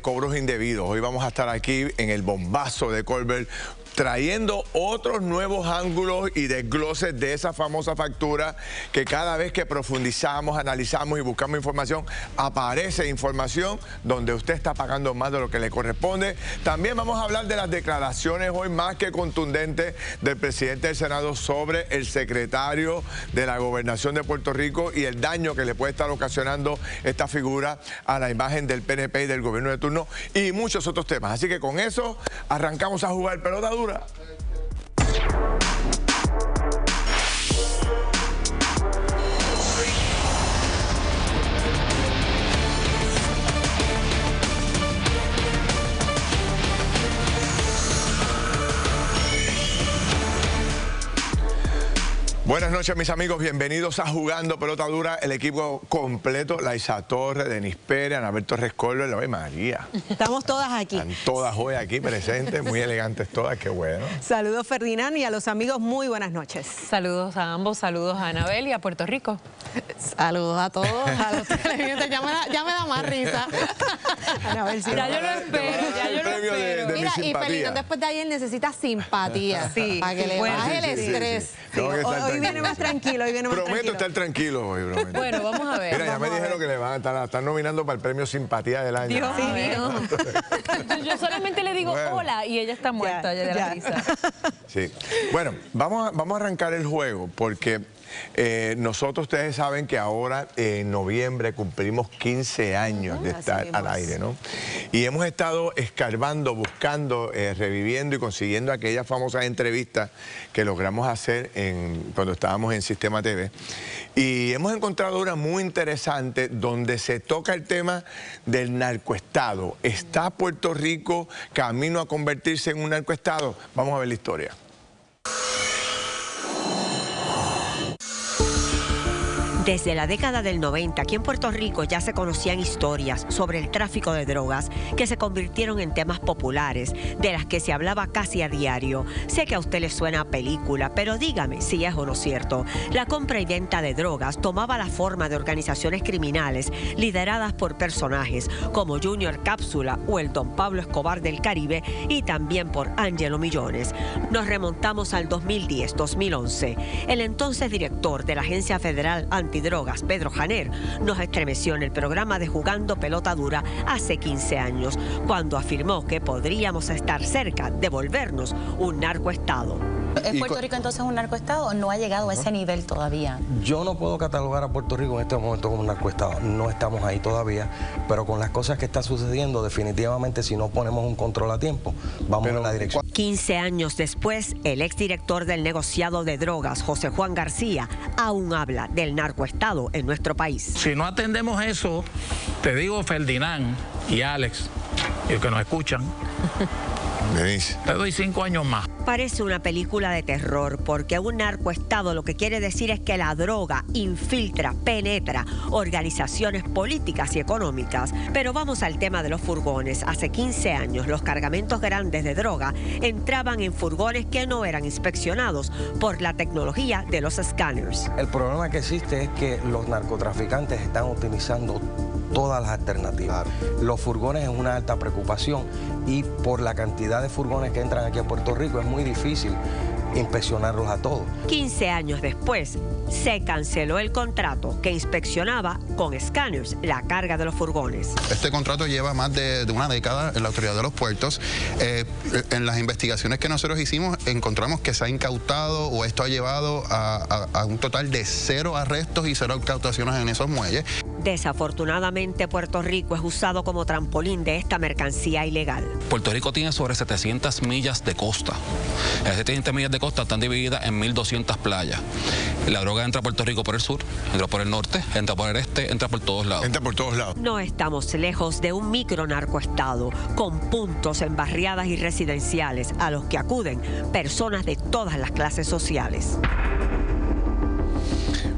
Cobros indebidos. Hoy vamos a estar aquí en el bombazo de Colbert trayendo otros nuevos ángulos y desgloses de esa famosa factura que cada vez que profundizamos, analizamos y buscamos información, aparece información donde usted está pagando más de lo que le corresponde. También vamos a hablar de las declaraciones hoy más que contundentes del presidente del Senado sobre el secretario de la Gobernación de Puerto Rico y el daño que le puede estar ocasionando esta figura a la imagen del PNP y del gobierno de turno y muchos otros temas. Así que con eso arrancamos a jugar pelota dura. Buenas noches, mis amigos. Bienvenidos a Jugando Pelota Dura. El equipo completo, Laisa Torres, Denis Pérez, Anabel Torres Colbert, la María. Estamos todas aquí. Están todas hoy aquí presentes, muy elegantes todas, qué bueno. Saludos, Ferdinand, y a los amigos, muy buenas noches. Saludos a ambos, saludos a Anabel y a Puerto Rico. Saludos a todos, a los televidentes. Ya me da más risa. Anabel, sí. Ya yo lo espero, ya yo lo espero. Mira, y Ferdinand después de ayer necesita simpatía. Sí, para que le baje el estrés. Hoy viene más tranquilo, hoy viene más tranquilo. Prometo estar tranquilo hoy, prometo. Bueno, vamos a ver. Mira, ya me dijeron que le van a estar nominando para el premio Simpatía del año. Dios mío. Yo solamente le digo hola y ella está muerta ya de la risa. Sí. Bueno, vamos a arrancar el juego porque nosotros, ustedes saben que ahora en noviembre cumplimos 15 años de estar al aire, ¿no? Y hemos estado escarbando, buscando, reviviendo y consiguiendo aquellas famosas entrevistas que logramos hacer cuando estábamos en Sistema TV. Y hemos encontrado una muy interesante donde se toca el tema del narcoestado. ¿Está Puerto Rico camino a convertirse en un narcoestado? Vamos a ver la historia. Desde la década del 90, aquí en Puerto Rico ya se conocían historias sobre el tráfico de drogas que se convirtieron en temas populares, de las que se hablaba casi a diario. Sé que a usted le suena a película, pero dígame si es o no cierto. La compra y venta de drogas tomaba la forma de organizaciones criminales lideradas por personajes como Junior Cápsula o el Don Pablo Escobar del Caribe y también por Angelo Millones. Nos remontamos al 2010-2011. El entonces director de la Agencia Federal Antidrogas, Pedro Janer, nos estremeció en el programa de Jugando Pelota Dura hace 15 años, cuando afirmó que podríamos estar cerca de volvernos un narcoestado. ¿Es Puerto Rico entonces un narcoestado o no ha llegado a ese nivel todavía? Yo no puedo catalogar a Puerto Rico en este momento como un narcoestado. No estamos ahí todavía, pero con las cosas que están sucediendo, definitivamente si no ponemos un control a tiempo, vamos en la dirección. 15 años después, el exdirector del negociado de drogas, José Juan García, aún habla del narcoestado en nuestro país. Si no atendemos eso, te digo, Ferdinand y Alex, y los que nos escuchan, te doy 5 años más. Parece una película de terror porque un narcoestado lo que quiere decir es que la droga infiltra, penetra organizaciones políticas y económicas. Pero vamos al tema de los furgones. Hace 15 años los cargamentos grandes de droga entraban en furgones que no eran inspeccionados por la tecnología de los escáneres. El problema que existe es que los narcotraficantes están utilizando todas las alternativas. Los furgones es una alta preocupación y por la cantidad de furgones que entran aquí a Puerto Rico es muy difícil inspeccionarlos a todos. 15 años después, se canceló el contrato que inspeccionaba con escáneres la carga de los furgones. Este contrato lleva más de una década en la Autoridad de los Puertos. En las investigaciones que nosotros hicimos, encontramos que se ha incautado o esto ha llevado a un total de 0 arrestos y 0 incautaciones en esos muelles. Desafortunadamente, Puerto Rico es usado como trampolín de esta mercancía ilegal. Puerto Rico tiene sobre 700 millas de costa. Esas 700 millas de costa están divididas en 1.200 playas. La droga entra a Puerto Rico por el sur, entra por el norte, entra por el este, entra por todos lados. Entra por todos lados. No estamos lejos de un micro narcoestado, con puntos en barriadas y residenciales a los que acuden personas de todas las clases sociales.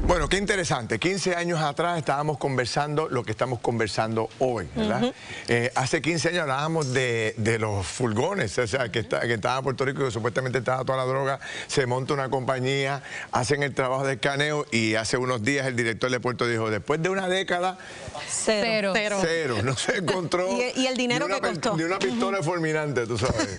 Bueno, Bueno, qué interesante. 15 años atrás estábamos conversando lo que estamos conversando hoy, ¿verdad? Hace 15 años hablábamos de los furgones, o sea, que estaba en Puerto Rico, que supuestamente estaba toda la droga, se monta una compañía, hacen el trabajo de escaneo y hace unos días el director de puerto dijo, después de una década, cero. No se encontró y el dinero que costó. Ni una pistola fulminante, tú sabes.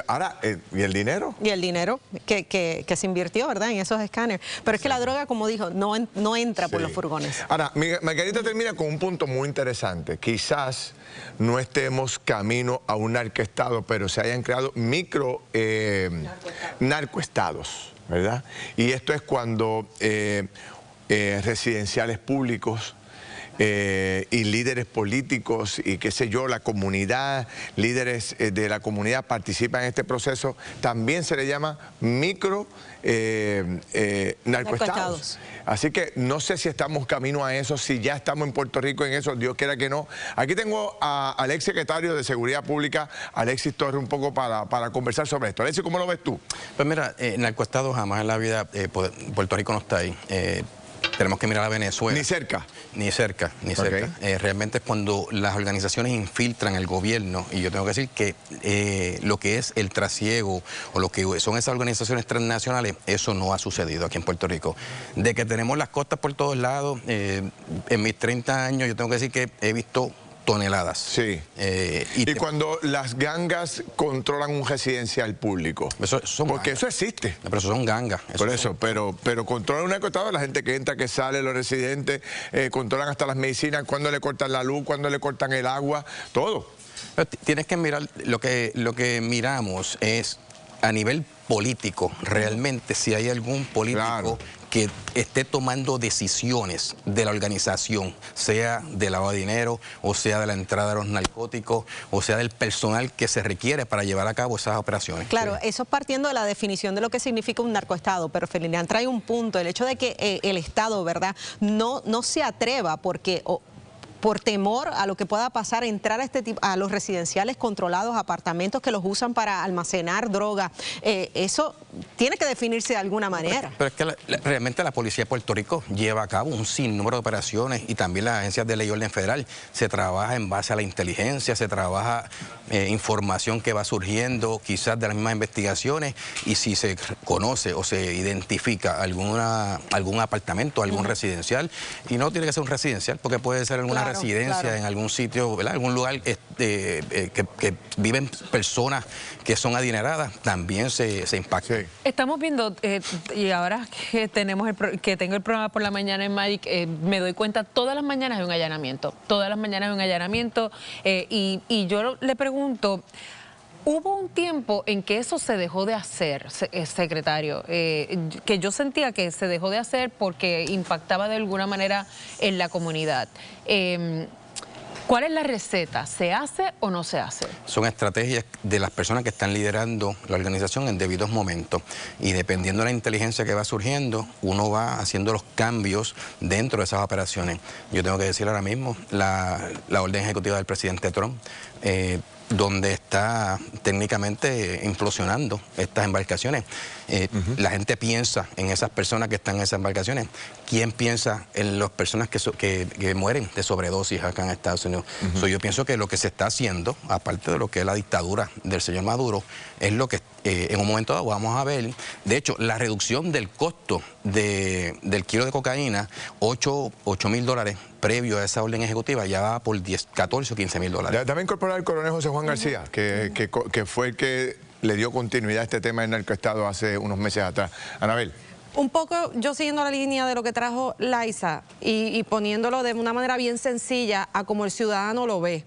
Ahora, ¿y el dinero? Y el dinero que se invirtió, ¿verdad? En esos escáneres. Pero es que la droga, como dijo, no entra por los furgones. Ahora, Margarita termina con un punto muy interesante. Quizás no estemos camino a un narcoestado, pero se hayan creado micro narcoestados, ¿verdad? Y esto es cuando residenciales públicos y líderes políticos y qué sé yo, la comunidad, líderes de la comunidad participan en este proceso, también se le llama micro narcoestados. Así que no sé si estamos camino a eso, si ya estamos en Puerto Rico en eso, Dios quiera que no. Aquí tengo al ex secretario de Seguridad Pública, Alexis Torres, un poco para conversar sobre esto. Alexis, ¿cómo lo ves tú? Pues mira, narcoestados jamás en la vida, Puerto Rico no está ahí. Tenemos que mirar a Venezuela. Ni cerca. Ni cerca. Realmente es cuando las organizaciones infiltran el gobierno, y yo tengo que decir que lo que es el trasiego o lo que son esas organizaciones transnacionales, eso no ha sucedido aquí en Puerto Rico. De que tenemos las costas por todos lados, en mis 30 años yo tengo que decir que he visto toneladas. Sí. Y cuando las gangas controlan un residencial público. Porque eso existe. Pero eso son gangas. Pero controlan un narcoestado, la gente que entra, que sale, los residentes, controlan hasta las medicinas, cuando le cortan la luz, cuando le cortan el agua, todo. Pero tienes que mirar, lo que miramos es a nivel político, realmente si hay algún político que esté tomando decisiones de la organización, sea de lavado de dinero, o sea de la entrada de los narcóticos, o sea del personal que se requiere para llevar a cabo esas operaciones. Claro, eso partiendo de la definición de lo que significa un narcoestado, pero Ferdinand trae un punto, el hecho de que el Estado, ¿verdad?, no se atreva porque... por temor a lo que pueda pasar, entrar a los residenciales controlados, apartamentos que los usan para almacenar droga, eso tiene que definirse de alguna manera. Pero es que realmente la Policía de Puerto Rico lleva a cabo un sinnúmero de operaciones y también las agencias de ley y orden federal. Se trabaja en base a la inteligencia, se trabaja información que va surgiendo quizás de las mismas investigaciones, y si se conoce o se identifica algún apartamento, algún residencial, y no tiene que ser un residencial porque puede ser alguna residencia en algún sitio, ¿verdad?, algún lugar que viven personas que son adineradas, también se impacta. Estamos viendo, y ahora que tengo el programa por la mañana en Magic, me doy cuenta, todas las mañanas hay un allanamiento, y yo le pregunto, hubo un tiempo en que eso se dejó de hacer, secretario, que yo sentía que se dejó de hacer porque impactaba de alguna manera en la comunidad. ¿Cuál es la receta? ¿Se hace o no se hace? Son estrategias de las personas que están liderando la organización en debidos momentos, y dependiendo de la inteligencia que va surgiendo, uno va haciendo los cambios dentro de esas operaciones. Yo tengo que decir ahora mismo, la orden ejecutiva del presidente Trump, donde está técnicamente implosionando estas embarcaciones. La gente piensa en esas personas que están en esas embarcaciones. ¿Quién piensa en las personas que mueren de sobredosis acá en Estados Unidos? Yo pienso que lo que se está haciendo, aparte de lo que es la dictadura del señor Maduro, es lo que en un momento dado vamos a ver. De hecho, la reducción del costo del kilo de cocaína, $8,000 previo a esa orden ejecutiva, ya va por 14 o 15 mil dólares. También incorporar al coronel José Juan García, que fue el que le dio continuidad a este tema del narcoestado hace unos meses atrás. Anabel. Un poco yo siguiendo la línea de lo que trajo Laisa y poniéndolo de una manera bien sencilla a como el ciudadano lo ve.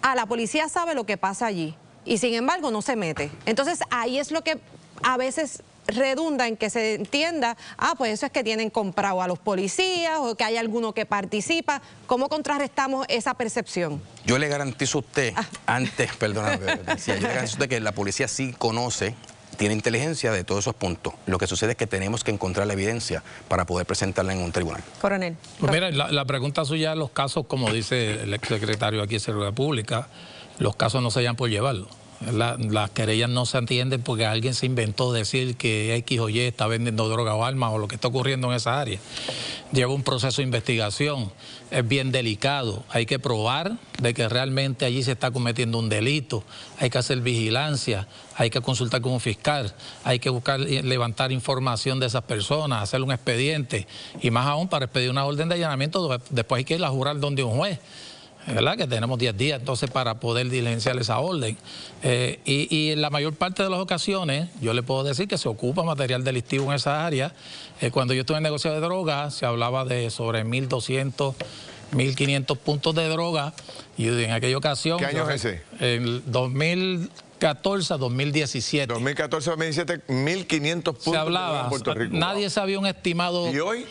La policía sabe lo que pasa allí y sin embargo no se mete. Entonces ahí es lo que a veces redunda en que se entienda, pues eso es que tienen comprado a los policías o que hay alguno que participa. ¿Cómo contrarrestamos esa percepción? Yo le garantizo a usted, yo le garantizo a usted que la policía sí conoce, tiene inteligencia de todos esos puntos. Lo que sucede es que tenemos que encontrar la evidencia para poder presentarla en un tribunal. Coronel. Pues mira, la pregunta suya, los casos, como dice el exsecretario aquí de Seguridad Pública, los casos no se hallan por llevarlo. Las querellas no se atienden porque alguien se inventó decir que X o Y está vendiendo droga o armas o lo que está ocurriendo en esa área. Lleva un proceso de investigación, es bien delicado, hay que probar de que realmente allí se está cometiendo un delito, hay que hacer vigilancia, hay que consultar con un fiscal, hay que buscar levantar información de esas personas, hacer un expediente y más aún para expedir una orden de allanamiento, después hay que ir a jurar donde un juez. ¿Verdad? Que tenemos 10 días entonces para poder diligenciar esa orden. Y en la mayor parte de las ocasiones, yo le puedo decir que se ocupa material delictivo en esa área. Cuando yo estuve en negocio de drogas, se hablaba de sobre 1.200, 1.500 puntos de droga. Y en aquella ocasión... ¿Qué año es ese? En 2014 a 2017. 2014 a 2017, 1.500 puntos se hablaba, en Puerto Rico. Nadie sabía un estimado... ¿Y hoy?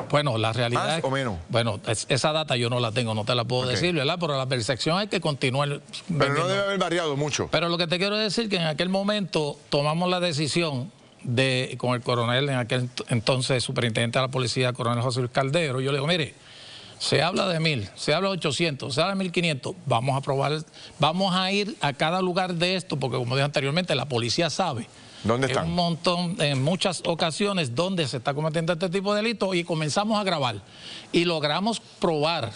Bueno, la realidad ¿Más es, o menos? Bueno, esa data yo no la tengo, no te la puedo decir, ¿verdad? Pero la percepción es que continúa vendiendo. Pero no debe haber variado mucho. Pero lo que te quiero decir es que en aquel momento tomamos la decisión de, con el coronel, en aquel entonces superintendente de la policía, coronel José Luis Caldero, yo le digo, mire, se habla de 1.000, se habla de 800, se habla de 1.500, vamos a probar, vamos a ir a cada lugar de esto, porque como dije anteriormente, la policía sabe. ¿Dónde están? Un montón, en muchas ocasiones donde se está cometiendo este tipo de delitos y comenzamos a grabar y logramos probar.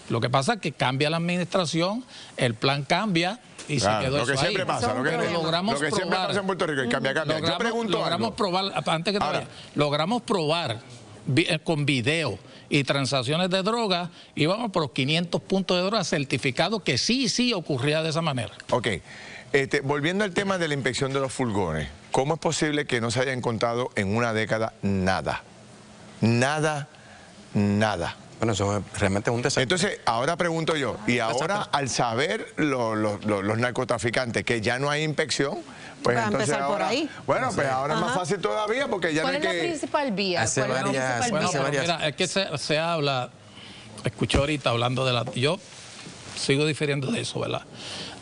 Lo que pasa es que cambia la administración, el plan cambia y se quedó lo que eso siempre ahí. pasa, lo que siempre pasa en Puerto Rico, y cambia. Yo pregunto logramos probar, antes que ahora, logramos probar con video y transacciones de droga, íbamos por 500 puntos de droga certificados que sí ocurría de esa manera. Ok. Volviendo al tema de la inspección de los furgones, ¿cómo es posible que no se haya encontrado en una década nada? Nada. Bueno, eso realmente es un desastre. Entonces, ahora pregunto yo, y ahora al saber los narcotraficantes que ya no hay inspección, pues va entonces a empezar ahora, por ahí. Bueno, pues ahora es más fácil todavía porque ya no hay que... ¿Cuál es la principal vía? Hace varias... Mira, es que se habla, escuché ahorita hablando de la... Yo sigo difiriendo de eso, ¿verdad?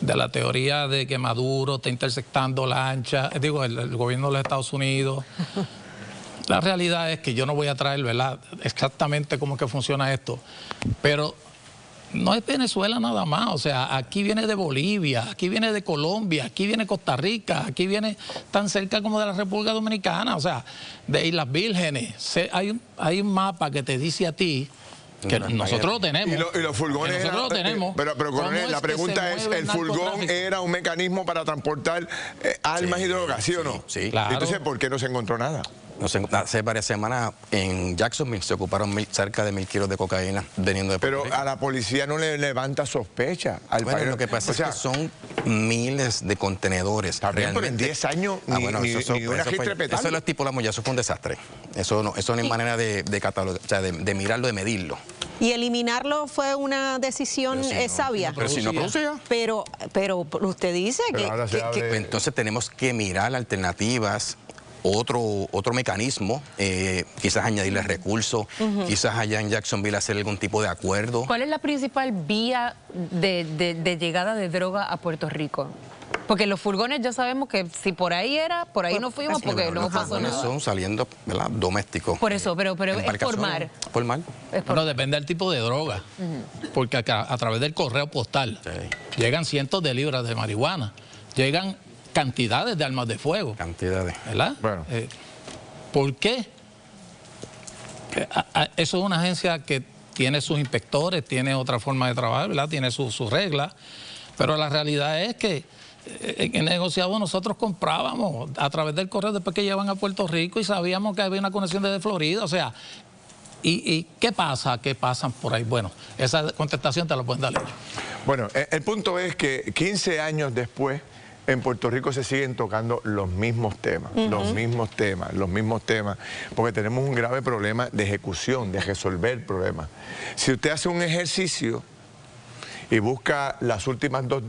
De la teoría de que Maduro está interceptando lanchas, digo, el gobierno de los Estados Unidos. La realidad es que yo no voy a traer, ¿verdad?, exactamente cómo es que funciona esto, pero no es Venezuela nada más, o sea, aquí viene de Bolivia, aquí viene de Colombia, aquí viene Costa Rica, aquí viene tan cerca como de la República Dominicana, o sea, de Islas Vírgenes. Hay un mapa que te dice a ti que nosotros lo tenemos. Y los furgones nosotros lo tenemos. Pero coronel, la pregunta es, ¿el furgón era un mecanismo para transportar armas y drogas, sí o no? Sí. Claro. Entonces, ¿por qué no se encontró nada? Hace varias semanas en Jacksonville se ocuparon cerca de 1.000 kilos de cocaína veniendo de Puerto Rico. Pero a la policía no le levanta sospecha. Bueno, lo que pasa es que son miles de contenedores. También, pero en 10 años ni una eso lo estipulamos ya, eso fue un desastre. Eso no hay manera de catalogar, o sea, de mirarlo, de medirlo. ¿Y eliminarlo fue una decisión sabia? Pero si no producía. Pero usted dice que entonces tenemos que mirar alternativas, otro mecanismo, quizás añadirle recursos, quizás allá en Jacksonville hacer algún tipo de acuerdo. ¿Cuál es la principal vía de llegada de droga a Puerto Rico? Porque los furgones ya sabemos que si por ahí era, por ahí no fuimos porque no pasó nada. Son saliendo, ¿verdad?, domésticos. Por eso, pero es por mar. Por mar. Bueno, depende del tipo de droga, porque acá, a través del correo postal llegan cientos de libras de marihuana, llegan cantidades de armas de fuego. Cantidades. ¿Verdad? Bueno. ¿Por qué? Eso es una agencia que tiene sus inspectores, tiene otra forma de trabajar, ¿verdad? Tiene sus reglas, pero la realidad es que en negociado nosotros comprábamos a través del correo después que llevan a Puerto Rico y sabíamos que había una conexión desde Florida, o sea, ¿y qué pasa? ¿Qué pasan por ahí? Bueno, esa contestación te la pueden dar ellos. Bueno, el punto es que 15 años después en Puerto Rico se siguen tocando los mismos temas, los mismos temas, porque tenemos un grave problema de ejecución, de resolver problemas. Si usted hace un ejercicio y busca las últimas 2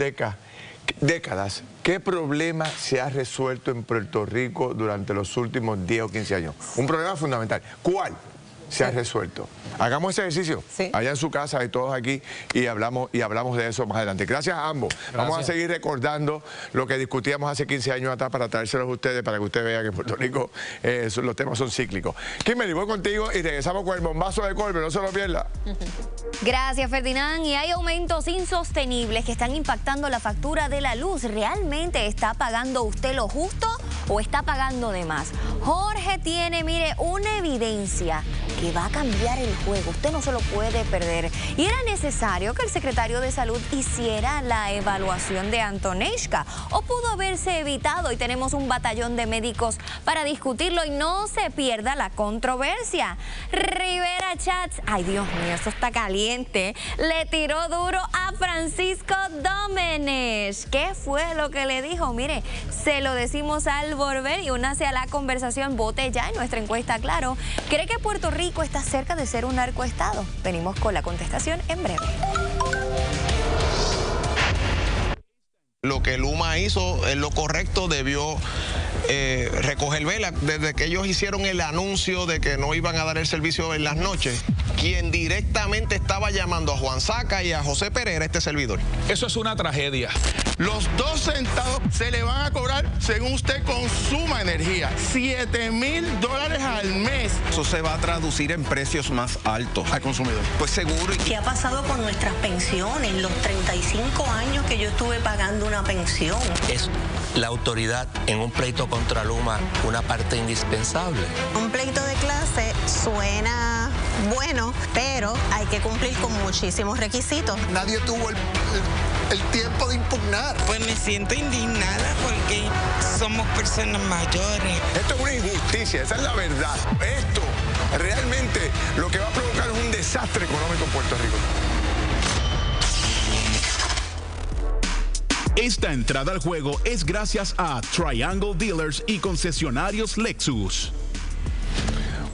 décadas, ¿qué problema se ha resuelto en Puerto Rico durante los últimos 10 o 15 años? Un problema fundamental. ¿Cuál? se ha resuelto. Hagamos ese ejercicio allá en su casa y todos aquí y hablamos de eso más adelante. Gracias a ambos. Gracias. Vamos a seguir recordando lo que discutíamos hace 15 años atrás para traérselos a ustedes, para que usted vea que en Puerto Rico los temas son cíclicos. Kimberly, voy contigo y regresamos con el bombazo de Colbert, no se lo pierda. Gracias, Ferdinand. Y hay aumentos insostenibles que están impactando la factura de la luz. ¿Realmente está pagando usted lo justo o está pagando de más? Jorge tiene, mire, una evidencia que va a cambiar el juego. Usted no se lo puede perder. Y era necesario que el secretario de Salud hiciera la evaluación de Antoneshka, o pudo haberse evitado, y tenemos un batallón de médicos para discutirlo. Y no se pierda la controversia. Rivera Chats, ay Dios mío, esto está caliente, le tiró duro a Francisco Domenech. ¿Qué fue lo que le dijo? Mire, se lo decimos al volver y únase a la conversación. Vote ya en nuestra encuesta, claro. ¿Cree que Puerto Rico está cerca de ser un narcoestado? Venimos con la contestación en breve. Lo que Luma hizo es lo correcto, debió recoger vela. Desde que ellos hicieron el anuncio de que no iban a dar el servicio en las noches, quien directamente estaba llamando a Juan Saca y a José Pereira, este servidor. Eso es una tragedia. Los 2 centavos se le van a cobrar según usted consuma energía. $7,000 al mes. Eso se va a traducir en precios más altos al consumidor. Pues seguro. ¿Qué ha pasado con nuestras pensiones? Los 35 años que yo estuve pagando una pensión. Es la autoridad en un pleito contra Luma una parte indispensable. Un pleito de clase suena bueno, pero hay que cumplir con muchísimos requisitos. Nadie tuvo el tiempo de impugnar. Pues me siento indignada porque somos personas mayores. Esto es una injusticia, esa es la verdad. Esto realmente lo que va a provocar es un desastre económico en Puerto Rico. Esta entrada al juego es gracias a Triangle Dealers y concesionarios Lexus.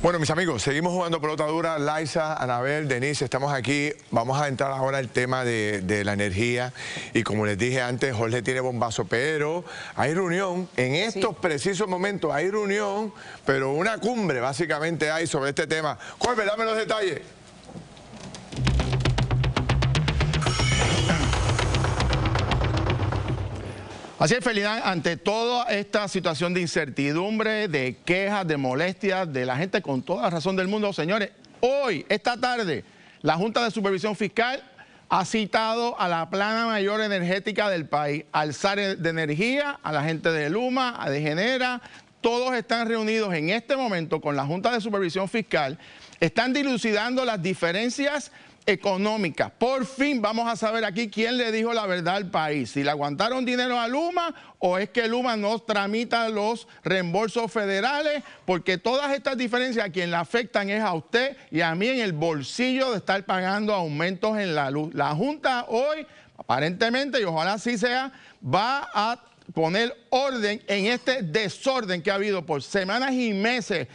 Bueno, mis amigos, seguimos jugando pelota dura. Liza, Anabel, Denise, estamos aquí. Vamos a entrar ahora al tema de la energía. Y como les dije antes, Jorge tiene bombazo, pero hay reunión. En estos precisos momentos hay reunión, pero una cumbre básicamente hay sobre este tema. Jorge, dame los detalles. Así es, Ferdinand, ante toda esta situación de incertidumbre, de quejas, de molestias de la gente con toda la razón del mundo, señores, hoy, esta tarde, la Junta de Supervisión Fiscal ha citado a la plana mayor energética del país, al SAR de Energía, a la gente de Luma, a Degenera. Todos están reunidos en este momento con la Junta de Supervisión Fiscal, están dilucidando las diferencias económica. Por fin vamos a saber aquí quién le dijo la verdad al país, si le aguantaron dinero a Luma o es que Luma no tramita los reembolsos federales, porque todas estas diferencias a quien le afectan es a usted y a mí en el bolsillo de estar pagando aumentos en la luz. La Junta hoy, aparentemente, y ojalá así sea, va a poner orden en este desorden que ha habido por semanas y meses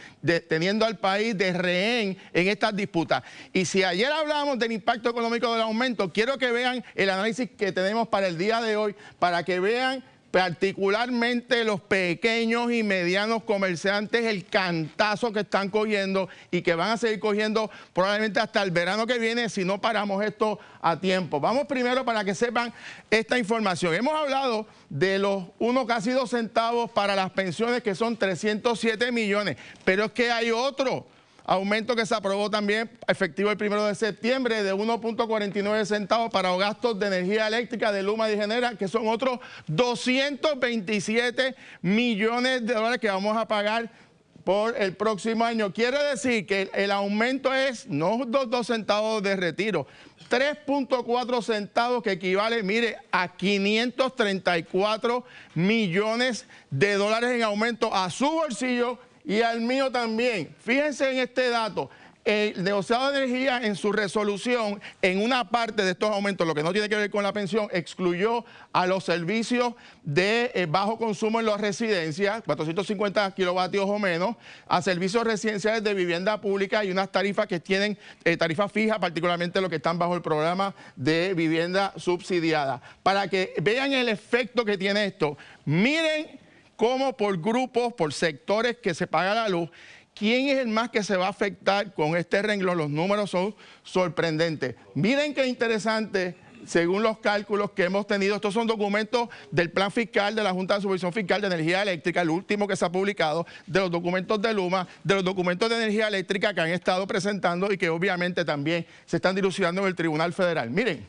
teniendo al país de rehén en estas disputas. Y si ayer hablábamos del impacto económico del aumento, quiero que vean el análisis que tenemos para el día de hoy, para que vean particularmente los pequeños y medianos comerciantes el cantazo que están cogiendo y que van a seguir cogiendo probablemente hasta el verano que viene si no paramos esto a tiempo. Vamos primero para que sepan esta información. Hemos hablado de los casi 2 centavos para las pensiones, que son 307 millones, pero es que hay otro aumento que se aprobó también efectivo el 1 de septiembre de 1.49 centavos para los gastos de energía eléctrica de Luma y Degenera, que son otros 227 millones de dólares que vamos a pagar por el próximo año. Quiere decir que el aumento es no 2 centavos de retiro, 3.4 centavos, que equivale, mire, a 534 millones de dólares en aumento a su bolsillo y al mío también. Fíjense en este dato. El negociado de energía en su resolución, en una parte de estos aumentos, lo que no tiene que ver con la pensión, excluyó a los servicios de bajo consumo en las residencias, 450 kilovatios o menos, a servicios residenciales de vivienda pública y unas tarifas que tienen tarifa fija, particularmente los que están bajo el programa de vivienda subsidiada. Para que vean el efecto que tiene esto, miren cómo por grupos, por sectores que se paga la luz, ¿quién es el más que se va a afectar con este renglón? Los números son sorprendentes. Miren qué interesante, según los cálculos que hemos tenido, estos son documentos del Plan Fiscal de la Junta de Supervisión Fiscal de Energía Eléctrica, el último que se ha publicado, de los documentos de Luma, de los documentos de energía eléctrica que han estado presentando y que obviamente también se están dilucidando en el Tribunal Federal. Miren,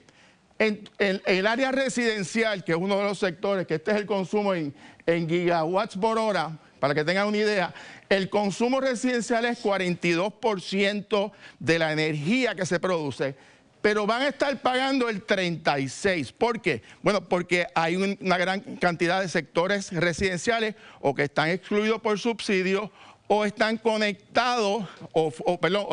en el área residencial, que es uno de los sectores, que este es el consumo en gigawatts por hora, para que tengan una idea, el consumo residencial es 42% de la energía que se produce, pero van a estar pagando el 36%. ¿Por qué? Bueno, porque hay una gran cantidad de sectores residenciales o que están excluidos por subsidios o están conectados o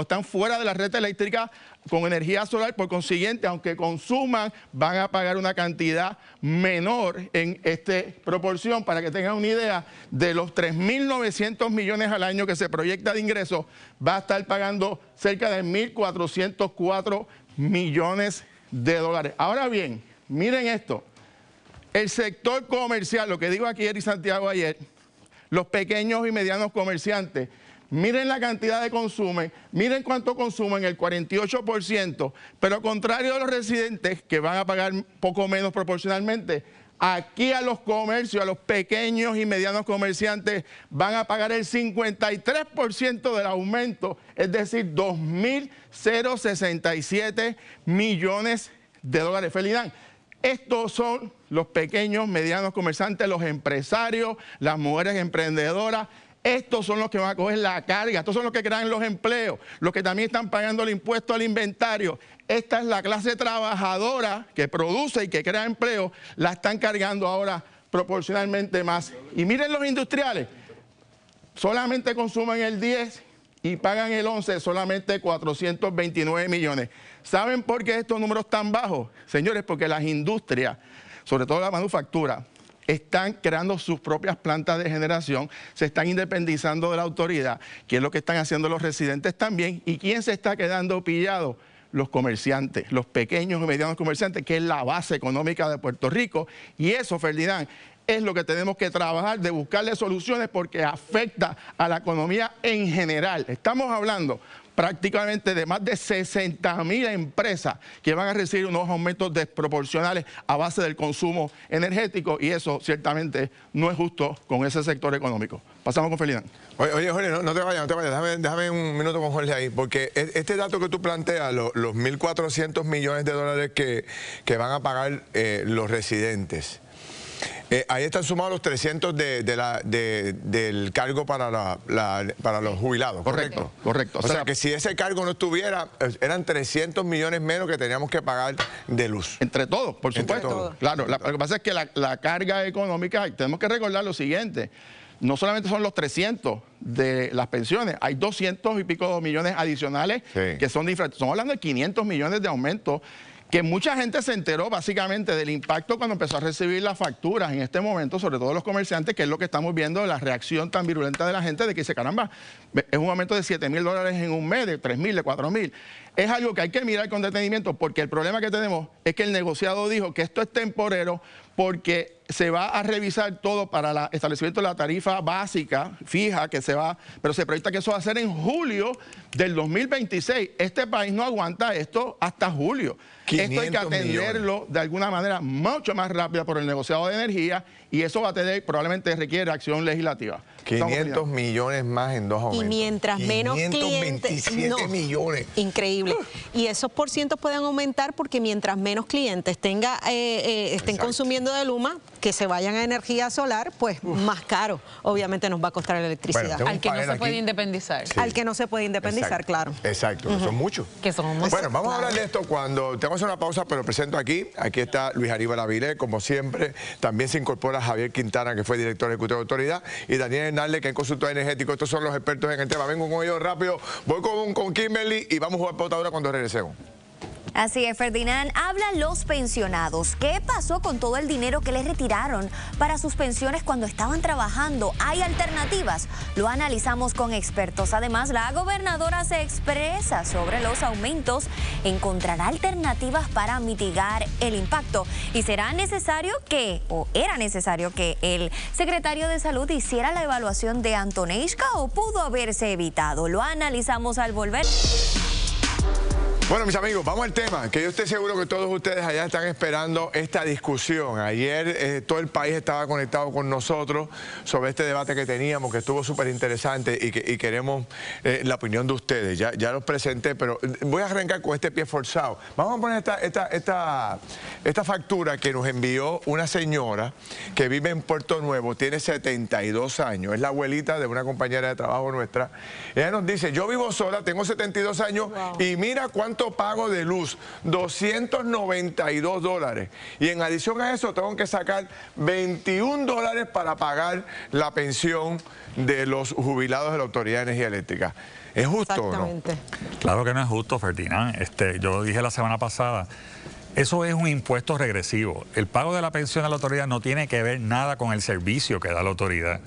están fuera de la red eléctrica con energía solar. Por consiguiente, aunque consuman, van a pagar una cantidad menor en esta proporción. Para que tengan una idea, de los 3.900 millones al año que se proyecta de ingresos, va a estar pagando cerca de 1.404 millones de dólares. Ahora bien, miren esto. El sector comercial, lo que digo aquí Eri Santiago ayer, los pequeños y medianos comerciantes, miren la cantidad de consumo, miren cuánto consumen, el 48%, pero al contrario de los residentes que van a pagar poco menos proporcionalmente, aquí a los comercios, a los pequeños y medianos comerciantes van a pagar el 53% del aumento, es decir, 2.067 millones de dólares. Felidán, estos son los pequeños, medianos comerciantes, los empresarios, las mujeres emprendedoras. Estos son los que van a coger la carga, estos son los que crean los empleos, los que también están pagando el impuesto al inventario. Esta es la clase trabajadora que produce y que crea empleo, la están cargando ahora proporcionalmente más. Y miren los industriales, solamente consumen el 10 y pagan el 11, solamente 429 millones. ¿Saben por qué estos números están bajos? Señores, porque las industrias, sobre todo la manufactura, están creando sus propias plantas de generación, se están independizando de la autoridad, que es lo que están haciendo los residentes también. ¿Y quién se está quedando pillado? Los comerciantes, los pequeños y medianos comerciantes, que es la base económica de Puerto Rico. Y eso, Ferdinand, es lo que tenemos que trabajar, de buscarle soluciones, porque afecta a la economía en general. Estamos hablando prácticamente de más de 60.000 empresas que van a recibir unos aumentos desproporcionales a base del consumo energético, y eso ciertamente no es justo con ese sector económico. Pasamos con Felidán. Oye, Jorge, no te vayas, déjame un minuto con Jorge ahí, porque este dato que tú planteas, los 1.400 millones de dólares que van a pagar los residentes, ahí están sumados los 300 del cargo para los jubilados, ¿correcto? Correcto. O sea, que si ese cargo no estuviera, eran 300 millones menos que teníamos que pagar de luz. Entre todos, por supuesto. Claro, lo que pasa es que la carga económica, tenemos que recordar lo siguiente, no solamente son los 300 de las pensiones, hay 200 y pico millones adicionales que son diferentes. Estamos hablando de 500 millones de aumentos, que mucha gente se enteró básicamente del impacto cuando empezó a recibir las facturas en este momento, sobre todo los comerciantes, que es lo que estamos viendo, la reacción tan virulenta de la gente de que dice, caramba, es un aumento de $7.000 en un mes, de $3.000, de $4.000. Es algo que hay que mirar con detenimiento, porque el problema que tenemos es que el negociado dijo que esto es temporero, porque se va a revisar todo para el establecimiento de la tarifa básica fija, que se va, pero se proyecta que eso va a ser en julio del 2026. Este país no aguanta esto hasta julio. Esto hay que atenderlo de alguna manera mucho más rápida por el negociado de energía, y eso va a tener, probablemente requiere acción legislativa. 500 millones más en 2 aumentos. Y mientras menos clientes... 527 millones. Increíble. Y esos porcientos pueden aumentar porque mientras menos clientes estén consumiendo de Luma, que se vayan a energía solar, pues más caro obviamente nos va a costar la electricidad. Al que no se puede independizar. Sí. Al que no se puede independizar, claro. Exacto, son muchos. Que son muchos. Bueno, vamos a hablar de esto cuando tengo que hacer una pausa, pero presento aquí está Luis Aníbal Avilés, como siempre. También se incorpora Javier Quintana, que fue director ejecutivo de autoridad, y Daniel Hernández, que es consultor energético. Estos son los expertos en el tema. Vengo con ellos rápido, voy con Kimberly y vamos a jugar pautadora cuando regresemos. Así es, Ferdinand. Hablan los pensionados. ¿Qué pasó con todo el dinero que les retiraron para sus pensiones cuando estaban trabajando? ¿Hay alternativas? Lo analizamos con expertos. Además, la gobernadora se expresa sobre los aumentos. ¿Encontrará alternativas para mitigar el impacto? ¿Y será necesario que, o era necesario que el secretario de Salud hiciera la evaluación de Antoneishka o pudo haberse evitado? Lo analizamos al volver. Bueno, mis amigos, vamos al tema, que yo estoy seguro que todos ustedes allá están esperando esta discusión. Ayer todo el país estaba conectado con nosotros sobre este debate que teníamos, que estuvo súper interesante y queremos la opinión de ustedes. Ya los presenté, pero voy a arrancar con este pie forzado. Vamos a poner esta factura que nos envió una señora que vive en Puerto Nuevo, tiene 72 años, es la abuelita de una compañera de trabajo nuestra. Ella nos dice, yo vivo sola, tengo 72 años y mira cuánto pago de luz, $292. Y en adición a eso tengo que sacar $21 para pagar la pensión de los jubilados de la Autoridad de Energía Eléctrica. ¿Es justo o no? Claro que no es justo, Ferdinand. Yo lo dije la semana pasada. Eso es un impuesto regresivo. El pago de la pensión de la autoridad no tiene que ver nada con el servicio que da la autoridad.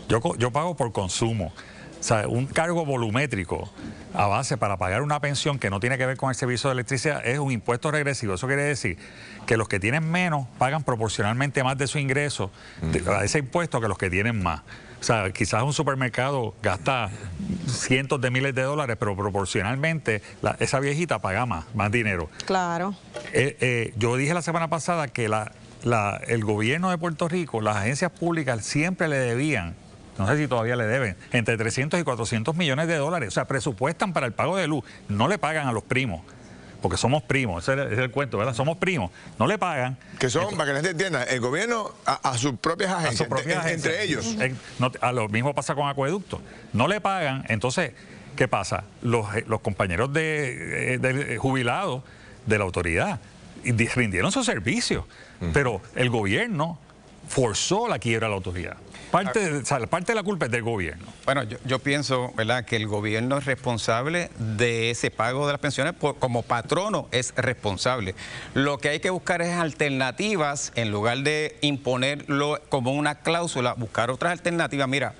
Yo pago por consumo. O sea, un cargo volumétrico a base para pagar una pensión que no tiene que ver con el servicio de electricidad es un impuesto regresivo. Eso quiere decir que los que tienen menos pagan proporcionalmente más de su ingreso a ese impuesto que los que tienen más. O sea, quizás un supermercado gasta cientos de miles de dólares, pero proporcionalmente esa viejita paga más dinero. Claro. Yo dije la semana pasada que el gobierno de Puerto Rico, las agencias públicas siempre le debían, no sé si todavía le deben, entre 300 y 400 millones de dólares. O sea, presupuestan para el pago de luz. No le pagan a los primos, porque somos primos. Ese es el cuento, ¿verdad? Somos primos. No le pagan. Que son, para que la gente entienda, el gobierno a sus propias agencias, entre ellos. Lo mismo pasa con acueductos. No le pagan, entonces, ¿qué pasa? Los compañeros de jubilados de la autoridad rindieron su servicio, pero el gobierno forzó la quiebra de la autoridad. Parte de la culpa es del gobierno. Bueno, yo pienso, ¿verdad?, que el gobierno es responsable de ese pago de las pensiones, como patrono es responsable. Lo que hay que buscar es alternativas, en lugar de imponerlo como una cláusula, buscar otras alternativas. Mira,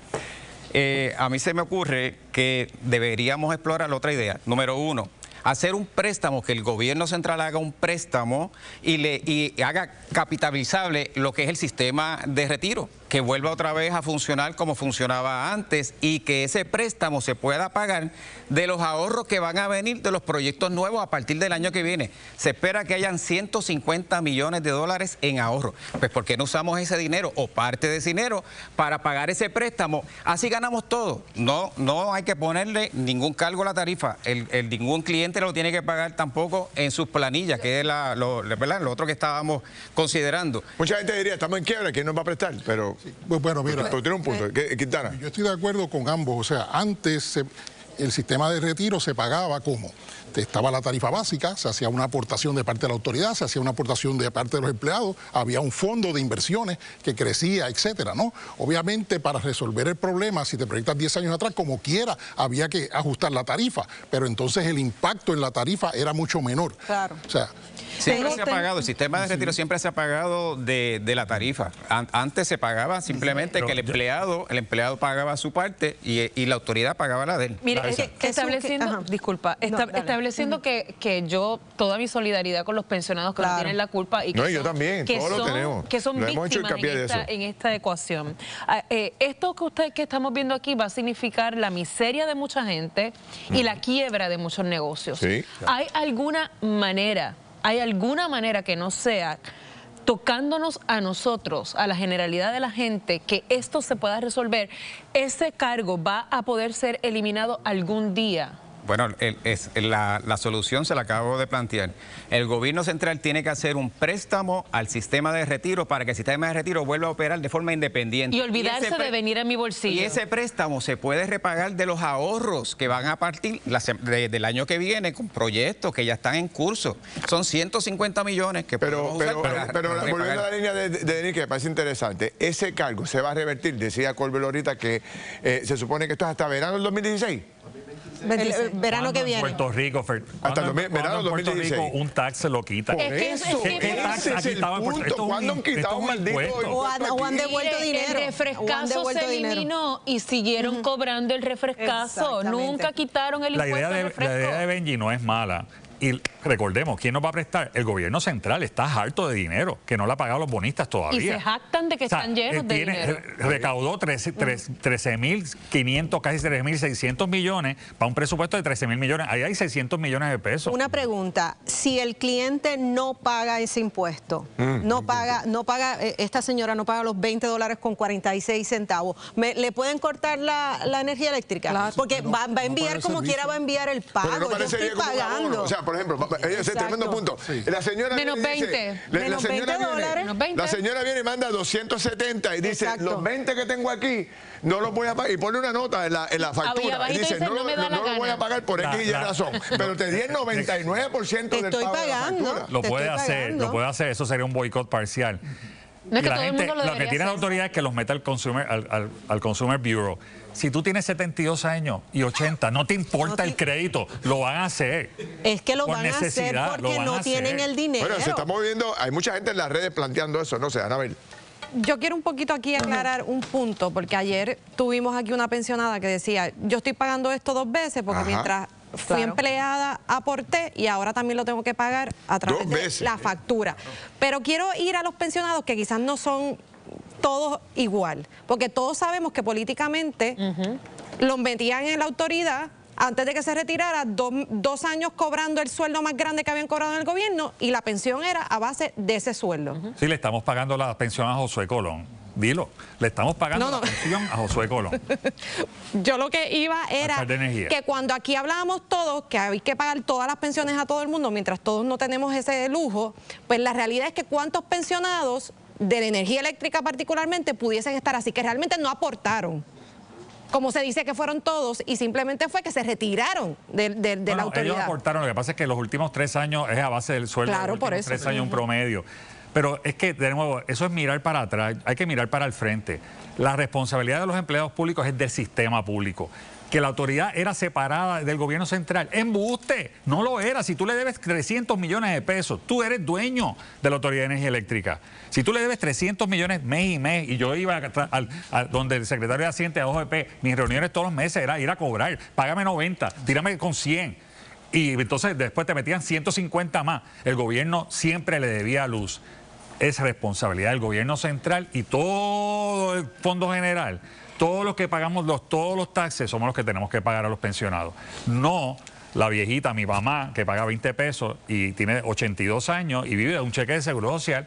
a mí se me ocurre que deberíamos explorar otra idea. Número uno, hacer un préstamo, que el gobierno central haga un préstamo y haga capitalizable lo que es el sistema de retiro, que vuelva otra vez a funcionar como funcionaba antes y que ese préstamo se pueda pagar de los ahorros que van a venir de los proyectos nuevos a partir del año que viene. Se espera que hayan 150 millones de dólares en ahorro. Pues ¿por qué no usamos ese dinero o parte de ese dinero para pagar ese préstamo? Así ganamos todo. No hay que ponerle ningún cargo a la tarifa. Ningún cliente lo tiene que pagar tampoco en sus planillas, que es lo otro que estábamos considerando. Mucha gente diría, estamos en quiebra, ¿quién nos va a prestar? Pero sí. Bueno, mira, pero tiene un punto. Quintana. Yo estoy de acuerdo con ambos. O sea, antes el sistema de retiro se pagaba como estaba la tarifa básica, se hacía una aportación de parte de la autoridad, se hacía una aportación de parte de los empleados, había un fondo de inversiones que crecía, etcétera, ¿no? Obviamente, para resolver el problema, si te proyectas 10 años atrás, como quiera, había que ajustar la tarifa, pero entonces el impacto en la tarifa era mucho menor. Claro. O sea, siempre se ha pagado, el sistema de retiro siempre se ha pagado de la tarifa. Antes se pagaba simplemente que el empleado pagaba su parte y la autoridad pagaba la de él. Mire, estableciendo, estableciendo que yo, toda mi solidaridad con los pensionados que no tienen la culpa y que yo también, todos lo tenemos. Que son víctimas en esta ecuación. Esto que estamos viendo aquí va a significar la miseria de mucha gente y la quiebra de muchos negocios. Sí. ¿Hay alguna manera que no sea tocándonos a nosotros, a la generalidad de la gente, que esto se pueda resolver? ¿Ese cargo va a poder ser eliminado algún día? Bueno, la solución se la acabo de plantear. El gobierno central tiene que hacer un préstamo al sistema de retiro para que el sistema de retiro vuelva a operar de forma independiente. Y olvidarse de venir a mi bolsillo. Y ese préstamo se puede repagar de los ahorros que van a partir del año que viene con proyectos que ya están en curso. Son 150 millones que podemos usar pero volviendo a la línea de Denis, que me parece interesante, ese cargo se va a revertir. Decía Colbert ahorita que se supone que esto es hasta verano del 2016. El verano que viene. Puerto Rico, hasta el verano en Puerto 2016. Rico un tax se lo quita. ¿Cuándo han quitado un maldito o han devuelto dinero? El refrescazo se eliminó y siguieron cobrando el refrescazo. Nunca quitaron el impuesto al refresco. La idea de Benji no es mala. Y recordemos, ¿quién nos va a prestar? El gobierno central está harto de dinero, que no le ha pagado a los bonistas todavía. Y se jactan de que están llenos de dinero. Recaudó 13.500, casi 13.600 millones para un presupuesto de 13.000 millones. Ahí hay 600 millones de pesos. Una pregunta, si el cliente no paga ese impuesto, no paga, esta señora no paga los $20.46, ¿le pueden cortar la energía eléctrica? Claro. Porque va a enviar como quiera, va a enviar el pago. Yo estoy pagando. O sea, por ejemplo, ese tremendo punto. La señora menos 20. La señora viene y manda 270 y dice, los 20 que tengo aquí no los voy a pagar. Y pone una nota en la factura. Y dice, no lo voy a pagar por X y razón. Pero te di el 99% del pago de la factura. Lo puede hacer, eso sería un boicot parcial. No es que la todo gente, el mundo lo que tiene la autoridad es que los meta al Consumer Bureau. Si tú tienes 72 años y 80, no te importa el crédito, lo van a hacer. Es que lo van a hacer porque no tienen el dinero. Bueno, se está moviendo, hay mucha gente en las redes planteando eso, no sé, Anabel. Yo quiero un poquito aquí aclarar un punto, porque ayer tuvimos aquí una pensionada que decía, yo estoy pagando esto 2 veces porque mientras fui empleada aporté y ahora también lo tengo que pagar a través de la factura. Pero quiero ir a los pensionados que quizás no son todos igual, porque todos sabemos que políticamente los metían en la autoridad antes de que se retirara, 2 años cobrando el sueldo más grande que habían cobrado en el gobierno y la pensión era a base de ese sueldo. Sí, le estamos pagando la pensión a Josué Colón. Dilo, le estamos pagando la pensión a Josué Colón. Yo lo que iba era que cuando aquí hablábamos todos que hay que pagar todas las pensiones a todo el mundo, mientras todos no tenemos ese lujo, pues la realidad es que cuántos pensionados de la energía eléctrica particularmente pudiesen estar así, que realmente no aportaron. Como se dice que fueron todos y simplemente fue que se retiraron de la autoridad. Ellos aportaron, lo que pasa es que los últimos 3 años es a base del sueldo, claro, por eso. 3 años un promedio. Pero es que, de nuevo, eso es mirar para atrás, hay que mirar para el frente. La responsabilidad de los empleados públicos es del sistema público. Que la autoridad era separada del gobierno central. ¡Embuste! No lo era. Si tú le debes 300 millones de pesos, tú eres dueño de la Autoridad de Energía Eléctrica. Si tú le debes 300 millones mes y mes, y yo iba a donde el secretario de Hacienda, OGP, mis reuniones todos los meses era ir a cobrar. Págame 90, tírame con 100. Y entonces después te metían 150 más. El gobierno siempre le debía luz. Es responsabilidad del gobierno central y todo el Fondo General. Todos los que pagamos todos los taxes somos los que tenemos que pagar a los pensionados. No la viejita, mi mamá, que paga 20 pesos y tiene 82 años y vive de un cheque de seguro social.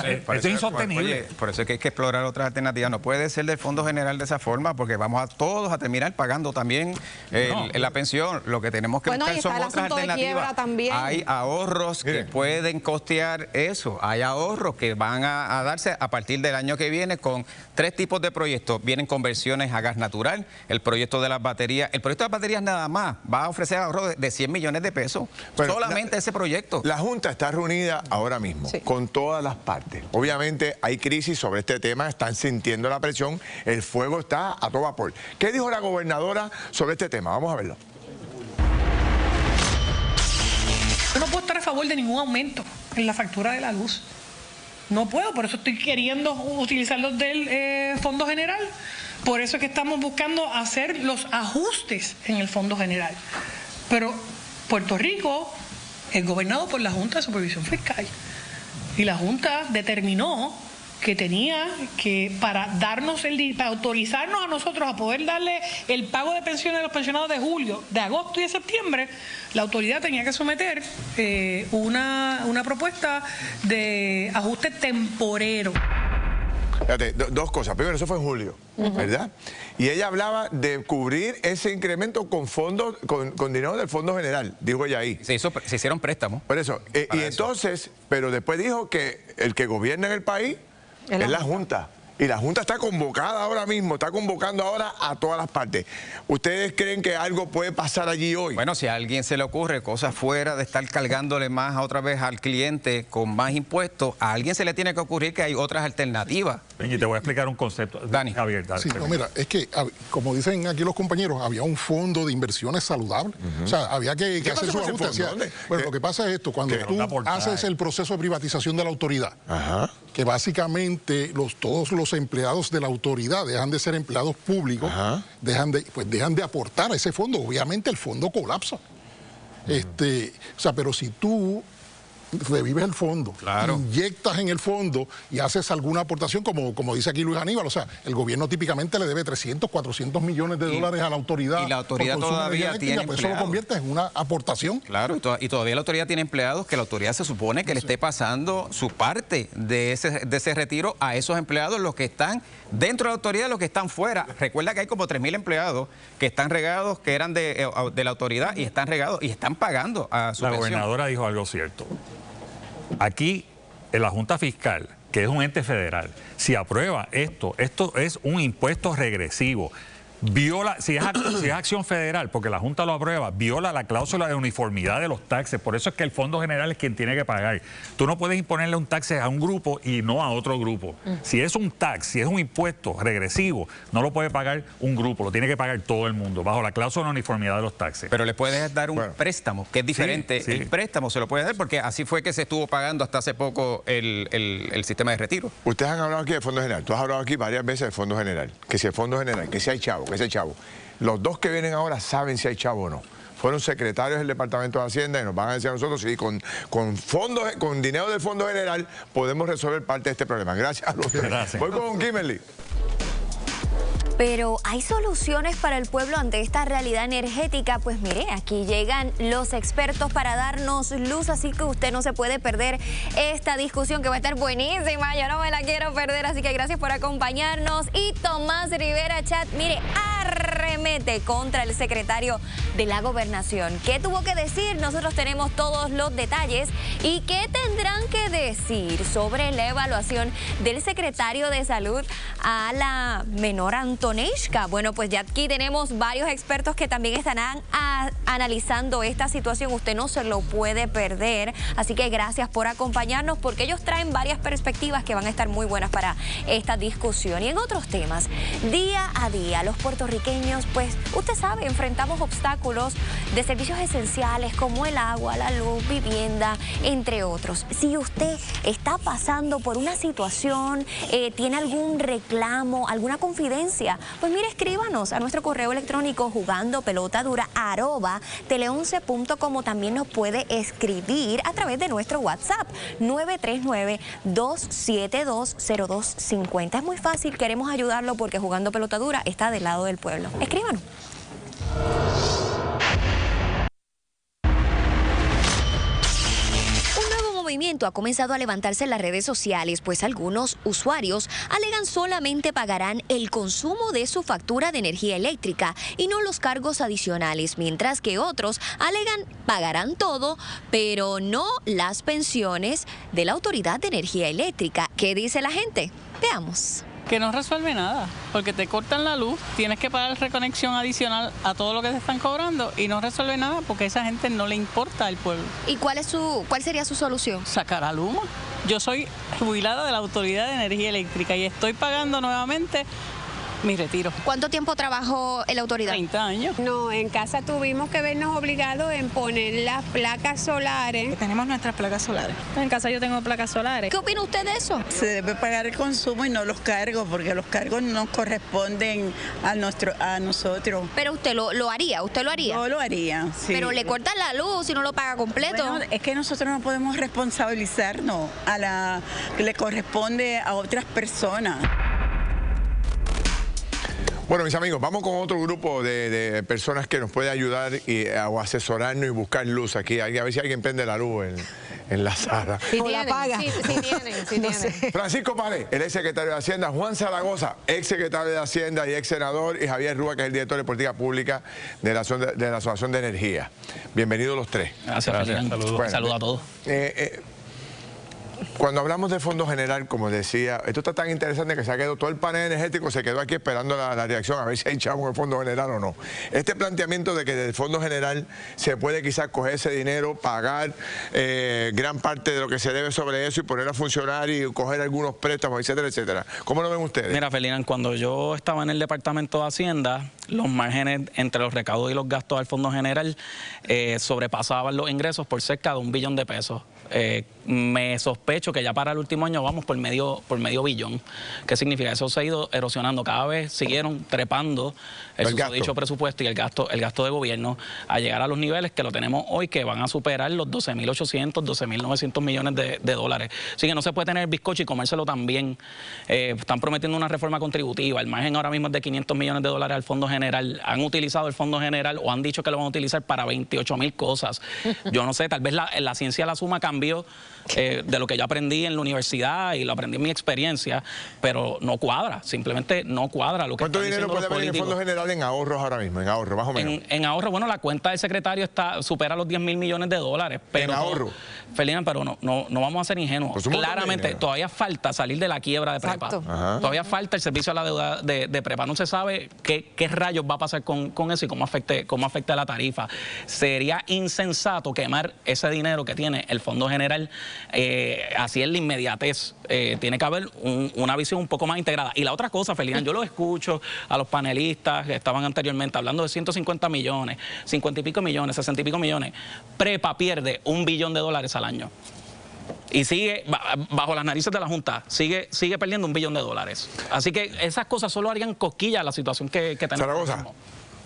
Esto es insostenible. Por eso es que hay que explorar otras alternativas. No puede ser del Fondo General de esa forma, porque vamos a todos a terminar pagando también la pensión. Lo que tenemos que buscar son otras alternativas. Hay ahorros que pueden costear eso. Hay ahorros que van a darse a partir del año que viene con 3 tipos de proyectos. Vienen conversiones a gas natural, el proyecto de las baterías. El proyecto de las baterías nada más va a ofrecer ahorros de 100 millones de pesos. Bueno, solamente ese proyecto. La Junta está reunida ahora mismo con todas las partes. Obviamente hay crisis sobre este tema, están sintiendo la presión, el fuego está a todo vapor. ¿Qué dijo la gobernadora sobre este tema? Vamos a verlo. Yo no puedo estar a favor de ningún aumento en la factura de la luz. No puedo, por eso estoy queriendo utilizar los del Fondo General. Por eso es que estamos buscando hacer los ajustes en el Fondo General. Pero Puerto Rico es gobernado por la Junta de Supervisión Fiscal. Y la Junta determinó que tenía que, para autorizarnos a nosotros a poder darle el pago de pensiones a los pensionados de julio, de agosto y de septiembre, la autoridad tenía que someter una propuesta de ajuste temporero. Fíjate, 2 cosas. Primero, eso fue en julio, ¿verdad? Y ella hablaba de cubrir ese incremento con fondos, con dinero del Fondo General, dijo ella ahí. Se hicieron préstamos. Por eso. Y entonces, pero después dijo que el que gobierna en el país es la Junta. Y la Junta está convocada ahora mismo, está convocando ahora a todas las partes. ¿Ustedes creen que algo puede pasar allí hoy? Bueno, si a alguien se le ocurre cosas fuera de estar cargándole más otra vez al cliente con más impuestos, a alguien se le tiene que ocurrir que hay otras alternativas. Y te voy a explicar un concepto. Dani. Javier, dale. Sí, no, mira, es que, como dicen aquí los compañeros, había un fondo de inversiones saludable. O sea, había que hacer su ajuste. Bueno, lo que pasa es esto, cuando tú haces el proceso de privatización de la autoridad, que básicamente todos los empleados de la autoridad dejan de ser empleados públicos, dejan de aportar a ese fondo. Obviamente el fondo colapsa. O sea, pero si tú revives el fondo, inyectas en el fondo y haces alguna aportación, como dice aquí Luis Aníbal, o sea, el gobierno típicamente le debe 300, 400 millones de dólares a la autoridad. Y la autoridad todavía tiene pues eso lo convierte en una aportación. Claro, y todavía la autoridad tiene empleados que la autoridad se supone que le esté pasando su parte de ese retiro a esos empleados, los que están dentro de la autoridad, los que están fuera. Recuerda que hay como 3.000 empleados que están regados, que eran de la autoridad y están regados y están pagando a su pensión. La gobernadora dijo algo cierto. Aquí, en la Junta Fiscal, que es un ente federal, si aprueba esto es un impuesto regresivo. Viola, si es acción federal, porque la Junta lo aprueba, viola la cláusula de uniformidad de los taxes. Por eso es que el Fondo General es quien tiene que pagar. Tú no puedes imponerle un taxe a un grupo y no a otro grupo. Si es un tax, si es un impuesto regresivo, no lo puede pagar un grupo, lo tiene que pagar todo el mundo, bajo la cláusula de uniformidad de los taxes. Pero le puedes dar un préstamo, que es diferente. Sí. El préstamo se lo puede dar porque así fue que se estuvo pagando hasta hace poco el sistema de retiro. Ustedes han hablado aquí del Fondo General. Tú has hablado aquí varias veces del Fondo General. Que si el Fondo General, que si hay chavo, que si hay chavo. Los dos que vienen ahora saben si hay chavo o no. Fueron secretarios del Departamento de Hacienda y nos van a decir a nosotros si con dinero del Fondo General podemos resolver parte de este problema. Gracias a los tres. Gracias. Voy con Kimberly. Pero ¿hay soluciones para el pueblo ante esta realidad energética? Pues mire, aquí llegan los expertos para darnos luz, así que usted no se puede perder esta discusión que va a estar buenísima. Yo no me la quiero perder, así que gracias por acompañarnos. Y Tomás Rivera Chat, mire, arremete contra el secretario de la Gobernación. ¿Qué tuvo que decir? Nosotros tenemos todos los detalles. ¿Y qué tendrán que decir sobre la evaluación del secretario de Salud a la menor Antonishka? Bueno, pues ya aquí tenemos varios expertos que también estarán analizando esta situación. Usted no se lo puede perder. Así que gracias por acompañarnos, porque ellos traen varias perspectivas que van a estar muy buenas para esta discusión. Y en otros temas, día a día, los puertorriqueños, pues usted sabe, enfrentamos obstáculos de servicios esenciales como el agua, la luz, vivienda, entre otros. Si usted está pasando por una situación, tiene algún reclamo, alguna confidencia, pues mire, escríbanos a nuestro correo electrónico jugandopelotadura@tele11.com. También nos puede escribir a través de nuestro WhatsApp 939-272-0250. Es muy fácil, queremos ayudarlo porque Jugando Pelotadura está del lado del pueblo. Escríbanos. Movimiento ha comenzado a levantarse en las redes sociales, pues algunos usuarios alegan solamente pagarán el consumo de su factura de energía eléctrica y no los cargos adicionales, mientras que otros alegan pagarán todo, pero no las pensiones de la Autoridad de Energía Eléctrica. ¿Qué dice la gente? Veamos. Que no resuelve nada, porque te cortan la luz, tienes que pagar reconexión adicional a todo lo que te están cobrando y no resuelve nada porque a esa gente no le importa el pueblo. ¿Y cuál sería su solución? Sacar a Luma. Yo soy jubilada de la Autoridad de Energía Eléctrica y estoy pagando nuevamente mi retiro. ¿Cuánto tiempo trabajó en la autoridad? 30 años. No, en casa tuvimos que vernos obligados en poner las placas solares. Tenemos nuestras placas solares. En casa yo tengo placas solares. ¿Qué opina usted de eso? Se debe pagar el consumo y no los cargos, porque los cargos no corresponden a nosotros. Pero usted lo haría, ¿usted lo haría? Yo lo haría, sí. Pero le cortan la luz y no lo paga completo. Bueno, es que nosotros no podemos responsabilizarnos a la que le corresponde a otras personas. Bueno, mis amigos, vamos con otro grupo de personas que nos puede ayudar o asesorarnos y buscar luz aquí. A ver si alguien prende la luz en la sala. Si la apaga. Sí tienen. Francisco Párez, el ex secretario de Hacienda. Juan Zaragoza, ex secretario de Hacienda y ex senador. Y Javier Rúa, que es el director de Política Pública de la Asociación de Energía. Bienvenidos los tres. Gracias. Saludos. Bueno, Saludos a todos. Cuando hablamos de Fondo General, como decía, esto está tan interesante que se ha quedado todo el panel energético, se quedó aquí esperando la reacción, a ver si hay chavo en el Fondo General o no. Este planteamiento de que del Fondo General se puede quizás coger ese dinero, pagar gran parte de lo que se debe sobre eso y poner a funcionar y coger algunos préstamos, etcétera, etcétera. ¿Cómo lo ven ustedes? Mira, Ferdinand, cuando yo estaba en el Departamento de Hacienda, los márgenes entre los recaudos y los gastos del Fondo General sobrepasaban los ingresos por cerca de $1 billón. Me sospecho que ya para el último año vamos por medio billón. ¿Qué significa? Eso se ha ido erosionando. Cada vez siguieron trepando el susodicho presupuesto y el gasto de gobierno a llegar a los niveles que lo tenemos hoy, que van a superar los 12.800, 12.900 millones de dólares. Así que no se puede tener bizcocho y comérselo también. Están prometiendo una reforma contributiva. El margen ahora mismo es de $500 millones al Fondo General. Han utilizado el Fondo General o han dicho que lo van a utilizar para 28.000 cosas. Yo no sé, tal vez la ciencia de la suma cambió de lo que yo aprendí en la universidad y lo aprendí en mi experiencia, pero no cuadra, simplemente no cuadra lo que ¿Cuánto dinero puede haber en el Fondo General en ahorros ahora mismo? En ahorro, más o menos. En ahorro, bueno, la cuenta del secretario supera los $10.000 millones. Pero en ahorro. Ferdinand, pero no vamos a ser ingenuos. Pues claramente, todavía falta salir de la quiebra de prepa. Todavía falta el servicio a la deuda de prepa. No se sabe qué rayos va a pasar con eso y cómo afecta la tarifa. Sería insensato quemar ese dinero que tiene el Fondo General así en la inmediatez. Tiene que haber una visión un poco más integrada. Y la otra cosa, Ferdinand, yo lo escucho a los panelistas que estaban anteriormente hablando de 150 millones, 50 y pico millones, 60 y pico millones. Prepa pierde $1 billón al año. Y sigue, bajo las narices de la Junta, sigue perdiendo $1 billón. Así que esas cosas solo harían cosquillas a la situación que tenemos. Zaragoza.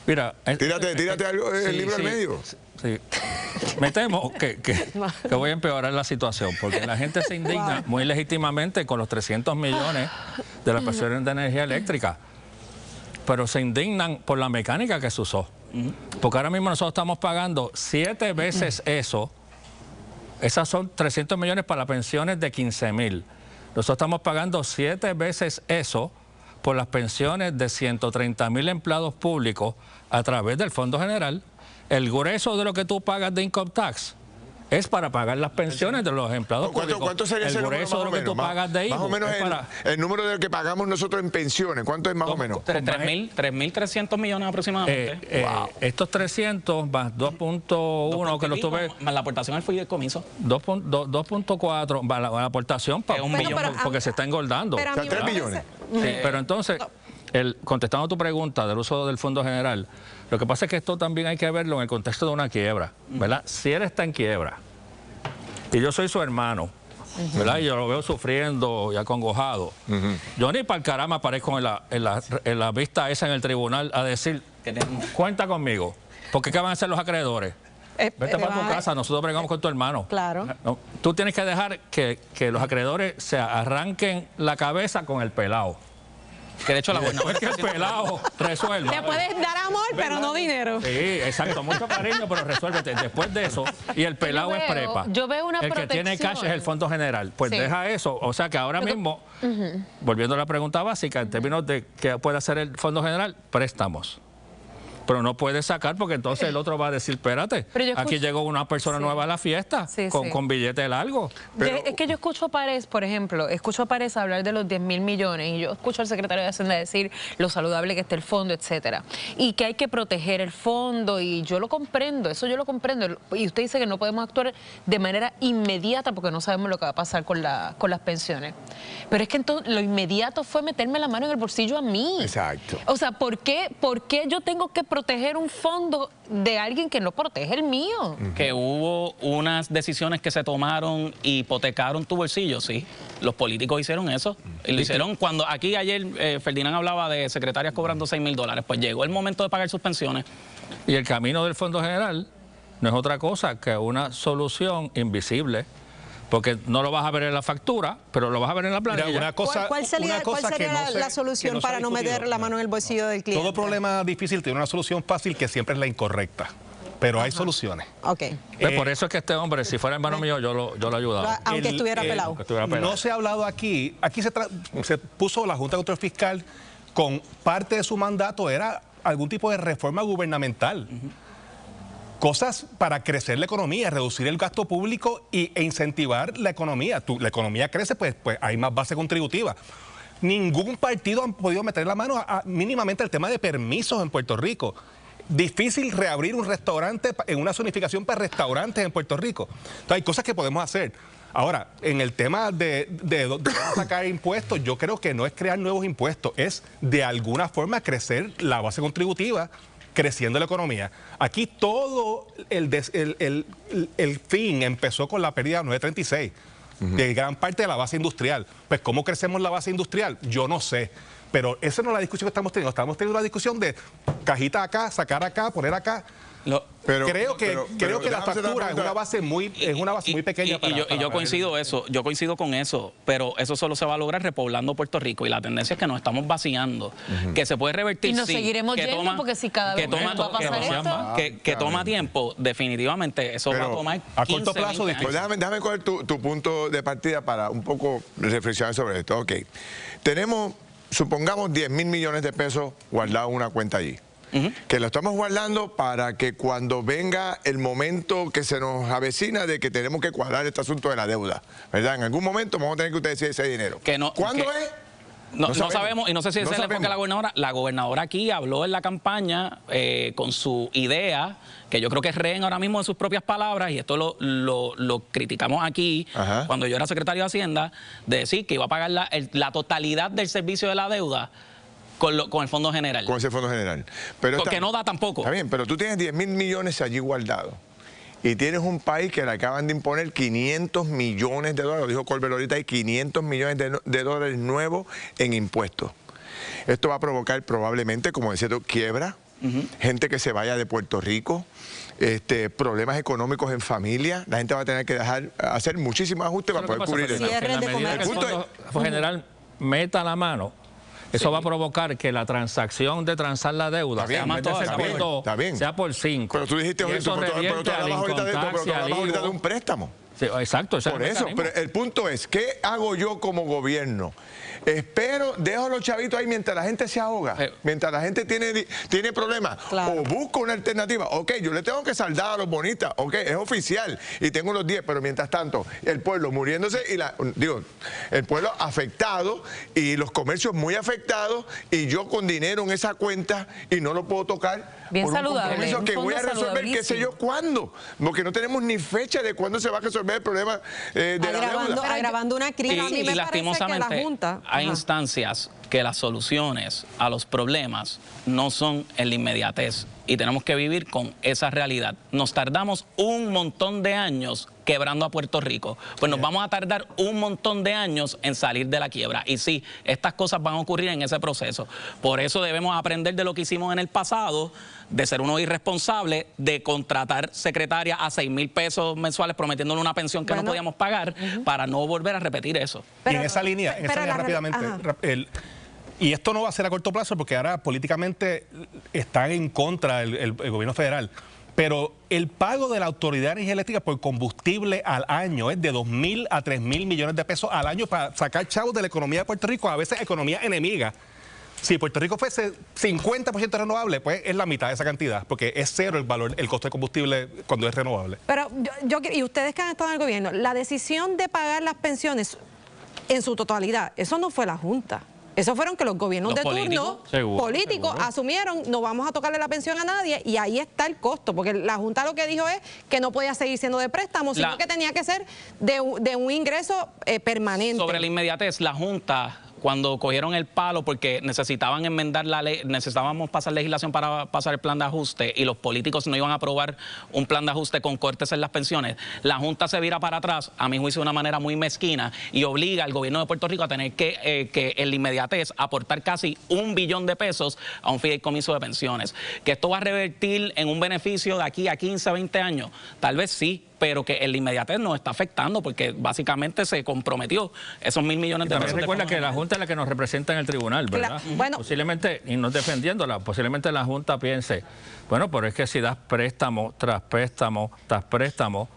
Mira, tírate algo del libro al medio. Sí. Me temo que voy a empeorar la situación, porque la gente se indigna muy legítimamente con los 300 millones de las pensiones de energía eléctrica, pero se indignan por la mecánica que se usó. Porque ahora mismo nosotros estamos pagando 7 veces eso. Esas son 300 millones para las pensiones de 15.000. Nosotros estamos pagando 7 veces eso por las pensiones de 130.000 empleados públicos a través del Fondo General. El grueso de lo que tú pagas de income tax es para pagar las pensiones de los empleados públicos. ¿Cuánto sería ese número más o menos? Pagas de más o menos el número de lo que pagamos nosotros en pensiones. ¿Cuánto es más o menos? 3.300 millones aproximadamente. Estos 300 más 2.1 que lo tuve... Más la aportación al fideicomiso. 2.4 más la aportación para un millón porque se está engordando. O sea, 3 millones. Sí, pero entonces, contestando tu pregunta del uso del Fondo General, lo que pasa es que esto también hay que verlo en el contexto de una quiebra, ¿verdad? Si él está en quiebra y yo soy su hermano, ¿verdad? Y yo lo veo sufriendo y acongojado. Yo ni para el caramba aparezco en la vista esa en el tribunal a decir, cuenta conmigo, porque ¿qué van a hacer los acreedores? Vete para tu casa, nosotros bregamos con tu hermano. Claro. No, tú tienes que dejar que los acreedores se arranquen la cabeza con el pelado. Que de hecho la buena es que el pelado resuelve. Le puedes dar amor, pero no dinero. Sí, exacto, mucho cariño, pero resuélvete. Después de eso, y el pelado es prepa. Yo veo una el que tiene cash es el Fondo General. Pues deja eso. O sea que ahora mismo, volviendo a la pregunta básica, en términos de qué puede hacer el Fondo General, préstamos. Pero no puede sacar porque entonces el otro va a decir, espérate, aquí llegó una persona nueva a la fiesta con billete largo. Es que yo escucho a Párez, por ejemplo, hablar de los 10.000 millones y yo escucho al secretario de Hacienda decir lo saludable que está el fondo, etcétera, y que hay que proteger el fondo y yo lo comprendo, eso yo lo comprendo. Y usted dice que no podemos actuar de manera inmediata porque no sabemos lo que va a pasar con las pensiones. Pero es que entonces lo inmediato fue meterme la mano en el bolsillo a mí. Exacto. O sea, ¿por qué yo tengo que proteger un fondo de alguien que no protege el mío? Que hubo unas decisiones que se tomaron y hipotecaron tu bolsillo, sí. Los políticos hicieron eso. Y lo hicieron cuando aquí ayer Ferdinand hablaba de secretarias cobrando $6.000. Pues llegó el momento de pagar sus pensiones. Y el camino del Fondo General no es otra cosa que una solución invisible. Porque no lo vas a ver en la factura, pero lo vas a ver en la planilla. Mira, ¿Cuál sería la solución para no meter la mano en el bolsillo del cliente? Todo problema difícil tiene una solución fácil que siempre es la incorrecta. Pero hay soluciones. Por eso es que este hombre, si fuera hermano mío, yo lo ayudaba. Aunque estuviera pelado. No se ha hablado aquí. Aquí se puso la Junta de Control Fiscal con parte de su mandato era algún tipo de reforma gubernamental. cosas para crecer la economía, reducir el gasto público e incentivar la economía. La economía crece, pues hay más base contributiva. Ningún partido ha podido meter la mano mínimamente al tema de permisos en Puerto Rico. Difícil reabrir un restaurante en una zonificación para restaurantes en Puerto Rico. Entonces hay cosas que podemos hacer. Ahora, en el tema de sacar impuestos, yo creo que no es crear nuevos impuestos, es de alguna forma crecer la base contributiva, creciendo la economía. Aquí todo el fin empezó con la pérdida de 936, de gran parte de la base industrial. Pues, ¿cómo crecemos la base industrial? Yo no sé. Pero esa no es la discusión que estamos teniendo. Estamos teniendo una discusión de cajita acá, sacar acá, poner acá. Creo que la factura es una base muy pequeña. Y yo coincido con eso, pero eso solo se va a lograr repoblando Puerto Rico, y la tendencia es que nos estamos vaciando, que se puede revertir. Y nos seguiremos yendo, porque si cada vez va a pasar esto, que toma tiempo, definitivamente eso va a tomar 15, a corto plazo. Pues déjame coger tu punto de partida para un poco reflexionar sobre esto. Ok, tenemos, supongamos, 10.000 millones de pesos guardados en una cuenta allí. Que lo estamos guardando para que cuando venga el momento que se nos avecina de que tenemos que cuadrar este asunto de la deuda, ¿verdad? En algún momento vamos a tener que utilizar ese dinero. ¿Cuándo es? No sabemos, y no sé si ese es el enfoque de la gobernadora. La gobernadora aquí habló en la campaña con su idea, que yo creo que es rehén ahora mismo de sus propias palabras, y esto lo criticamos aquí, cuando yo era secretario de Hacienda, de decir que iba a pagar la totalidad del servicio de la deuda con el Fondo General. Con ese Fondo General. Pero porque no da tampoco. Está bien, pero tú tienes 10.000 millones allí guardados. Y tienes un país que le acaban de imponer 500 millones de dólares. Lo dijo Colbert ahorita, hay 500 millones de dólares nuevos en impuestos. Esto va a provocar probablemente, como decía tú, quiebra, gente que se vaya de Puerto Rico, problemas económicos en familia. La gente va a tener que hacer muchísimos ajustes para poder cubrir eso. El Fondo General meta la mano. Eso va a provocar que la transacción de transar la deuda sea por 5. Pero tú dijiste, pero tú hablabas ahorita de un préstamo. Sí, exacto. Por eso, pero el punto es, ¿qué hago yo como gobierno? Espero, dejo a los chavitos ahí mientras la gente se ahoga, mientras la gente tiene problemas, o busco una alternativa. Ok, yo le tengo que saldar a los bonistas, ok, es oficial, y tengo unos 10, pero mientras tanto, el pueblo muriéndose, el pueblo afectado, y los comercios muy afectados, y yo con dinero en esa cuenta, y no lo puedo tocar. Bien por saludable. Un compromiso que voy a resolver, qué sé yo, cuándo, porque no tenemos ni fecha de cuándo se va a resolver el problema de la deuda. Agravando una crisis. Y lastimosamente hay instancias que las soluciones a los problemas no son en la inmediatez, y tenemos que vivir con esa realidad. Nos tardamos un montón de años quebrando a Puerto Rico, pues nos vamos a tardar un montón de años en salir de la quiebra. Y sí, estas cosas van a ocurrir en ese proceso. Por eso debemos aprender de lo que hicimos en el pasado, de ser unos irresponsables, de contratar secretarias a 6.000 pesos mensuales prometiéndole una pensión que no podíamos pagar, para no volver a repetir eso. Y en esa línea rápidamente, y esto no va a ser a corto plazo porque ahora políticamente está en contra el gobierno federal. Pero el pago de la Autoridad de Energía Eléctrica por combustible al año es de 2.000 a 3.000 millones de pesos al año para sacar chavos de la economía de Puerto Rico, a veces economía enemiga. Si Puerto Rico fuese 50% renovable, pues es la mitad de esa cantidad, porque es cero el costo de combustible cuando es renovable. Pero y ustedes que han estado en el gobierno, la decisión de pagar las pensiones en su totalidad, eso no fue la Junta. Eso fueron que los gobiernos de turno políticos asumieron, no vamos a tocarle la pensión a nadie, y ahí está el costo, porque la Junta lo que dijo es que no podía seguir siendo de préstamo, sino que tenía que ser de un ingreso permanente. Sobre la inmediatez, la Junta, cuando cogieron el palo porque necesitaban enmendar la ley, necesitábamos pasar legislación para pasar el plan de ajuste, y los políticos no iban a aprobar un plan de ajuste con cortes en las pensiones, la Junta se vira para atrás, a mi juicio de una manera muy mezquina, y obliga al gobierno de Puerto Rico a tener que en la inmediatez aportar casi $1 billón a un fideicomiso de pensiones. Que esto va a revertir en un beneficio de aquí a 15, 20 años, tal vez sí, pero que en la inmediatez nos está afectando porque básicamente se comprometió esos $1.000 millones de pesos. Recuerda que la Junta es la que nos representa en el tribunal, ¿verdad? Bueno, posiblemente, y no defendiéndola, posiblemente la Junta piense, bueno, pero es que si das préstamo tras préstamo tras préstamo,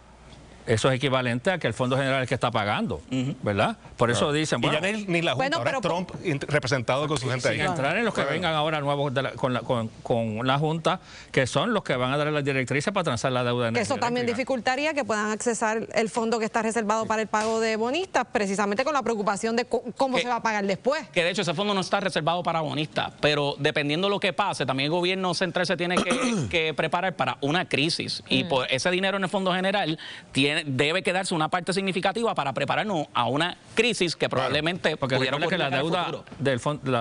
eso es equivalente a que el Fondo General es que está pagando, ¿verdad? Por eso dicen, bueno... Y ya ni la Junta, ahora es Trump representado con su gente ahí. Sin entrar en los que vengan ahora nuevos con la Junta, que son los que van a dar las directrices para transar la deuda de energía Eso también dificultaría que puedan accesar el fondo que está reservado para el pago de bonistas, precisamente con la preocupación de cómo se va a pagar después. Que de hecho ese fondo no está reservado para bonistas, pero dependiendo de lo que pase, también el gobierno central se tiene que preparar para una crisis. Y por ese dinero en el Fondo General debe quedarse una parte significativa para prepararnos a una crisis que probablemente porque pudiera recuerda que la deuda del fondo,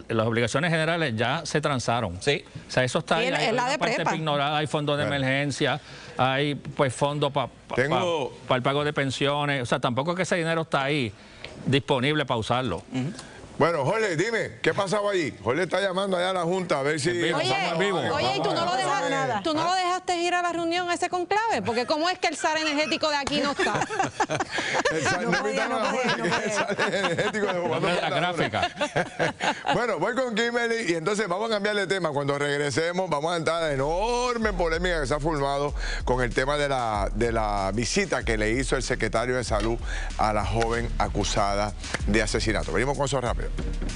las obligaciones generales ya se transaron. Sí. O sea, eso está ahí. Es la de parte ignorada, hay fondos de emergencia, hay pues fondos para el pago de pensiones. O sea, tampoco es que ese dinero está ahí disponible para usarlo. Bueno, Jorge, dime, ¿qué pasaba allí? Jorge está llamando allá a la Junta a ver si... Oye, ¿y tú no lo dejaste ir a la reunión ese conclave? Porque ¿cómo es que el SAR energético de aquí no está? El SAR energético de la gráfica. Bueno, voy con Kimberly y entonces vamos a cambiar de tema. Cuando regresemos vamos a entrar a la enorme polémica que se ha formado con el tema de la visita que le hizo el secretario de Salud a la joven acusada de asesinato. Venimos con eso rápido.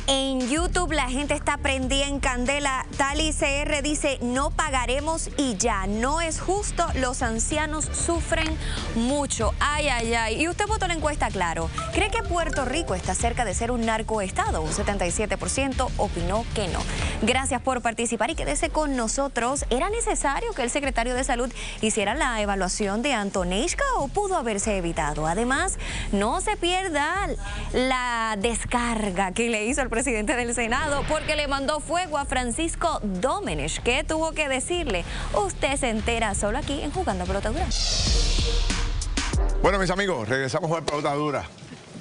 En YouTube la gente está prendida en candela. Tali CR dice, no pagaremos y ya. No es justo, los ancianos sufren mucho. Ay, ay, ay. Y usted votó la encuesta, claro. ¿Cree que Puerto Rico está cerca de ser un narcoestado? Un 77% opinó que no. Gracias por participar y quédese con nosotros. ¿Era necesario que el secretario de Salud hiciera la evaluación de Antonishka o pudo haberse evitado? Además, no se pierda la descarga que le hizo el presidente del Senado porque le mandó fuego a Francisco Domenech. ¿Qué tuvo que decirle? Usted se entera solo aquí en Jugando Pelota Dura. Bueno, mis amigos, regresamos a Pelota Dura.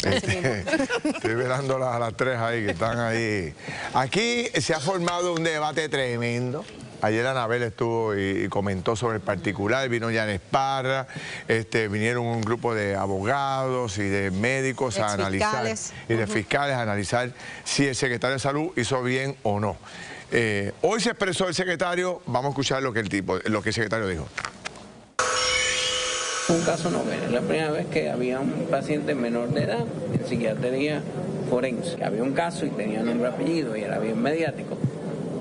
Estoy velando a las 3 ahí, que están ahí. Aquí se ha formado un debate tremendo. Ayer Anabel estuvo y comentó sobre el particular, vino Yanes Parra, vinieron un grupo de abogados y de médicos a analizar, y de fiscales a analizar si el secretario de Salud hizo bien o no. Hoy se expresó el secretario, vamos a escuchar lo que el secretario dijo. Un caso novel, es la primera vez que había un paciente menor de edad en psiquiatría forense. Había un caso y tenía nombre y apellido y era bien mediático.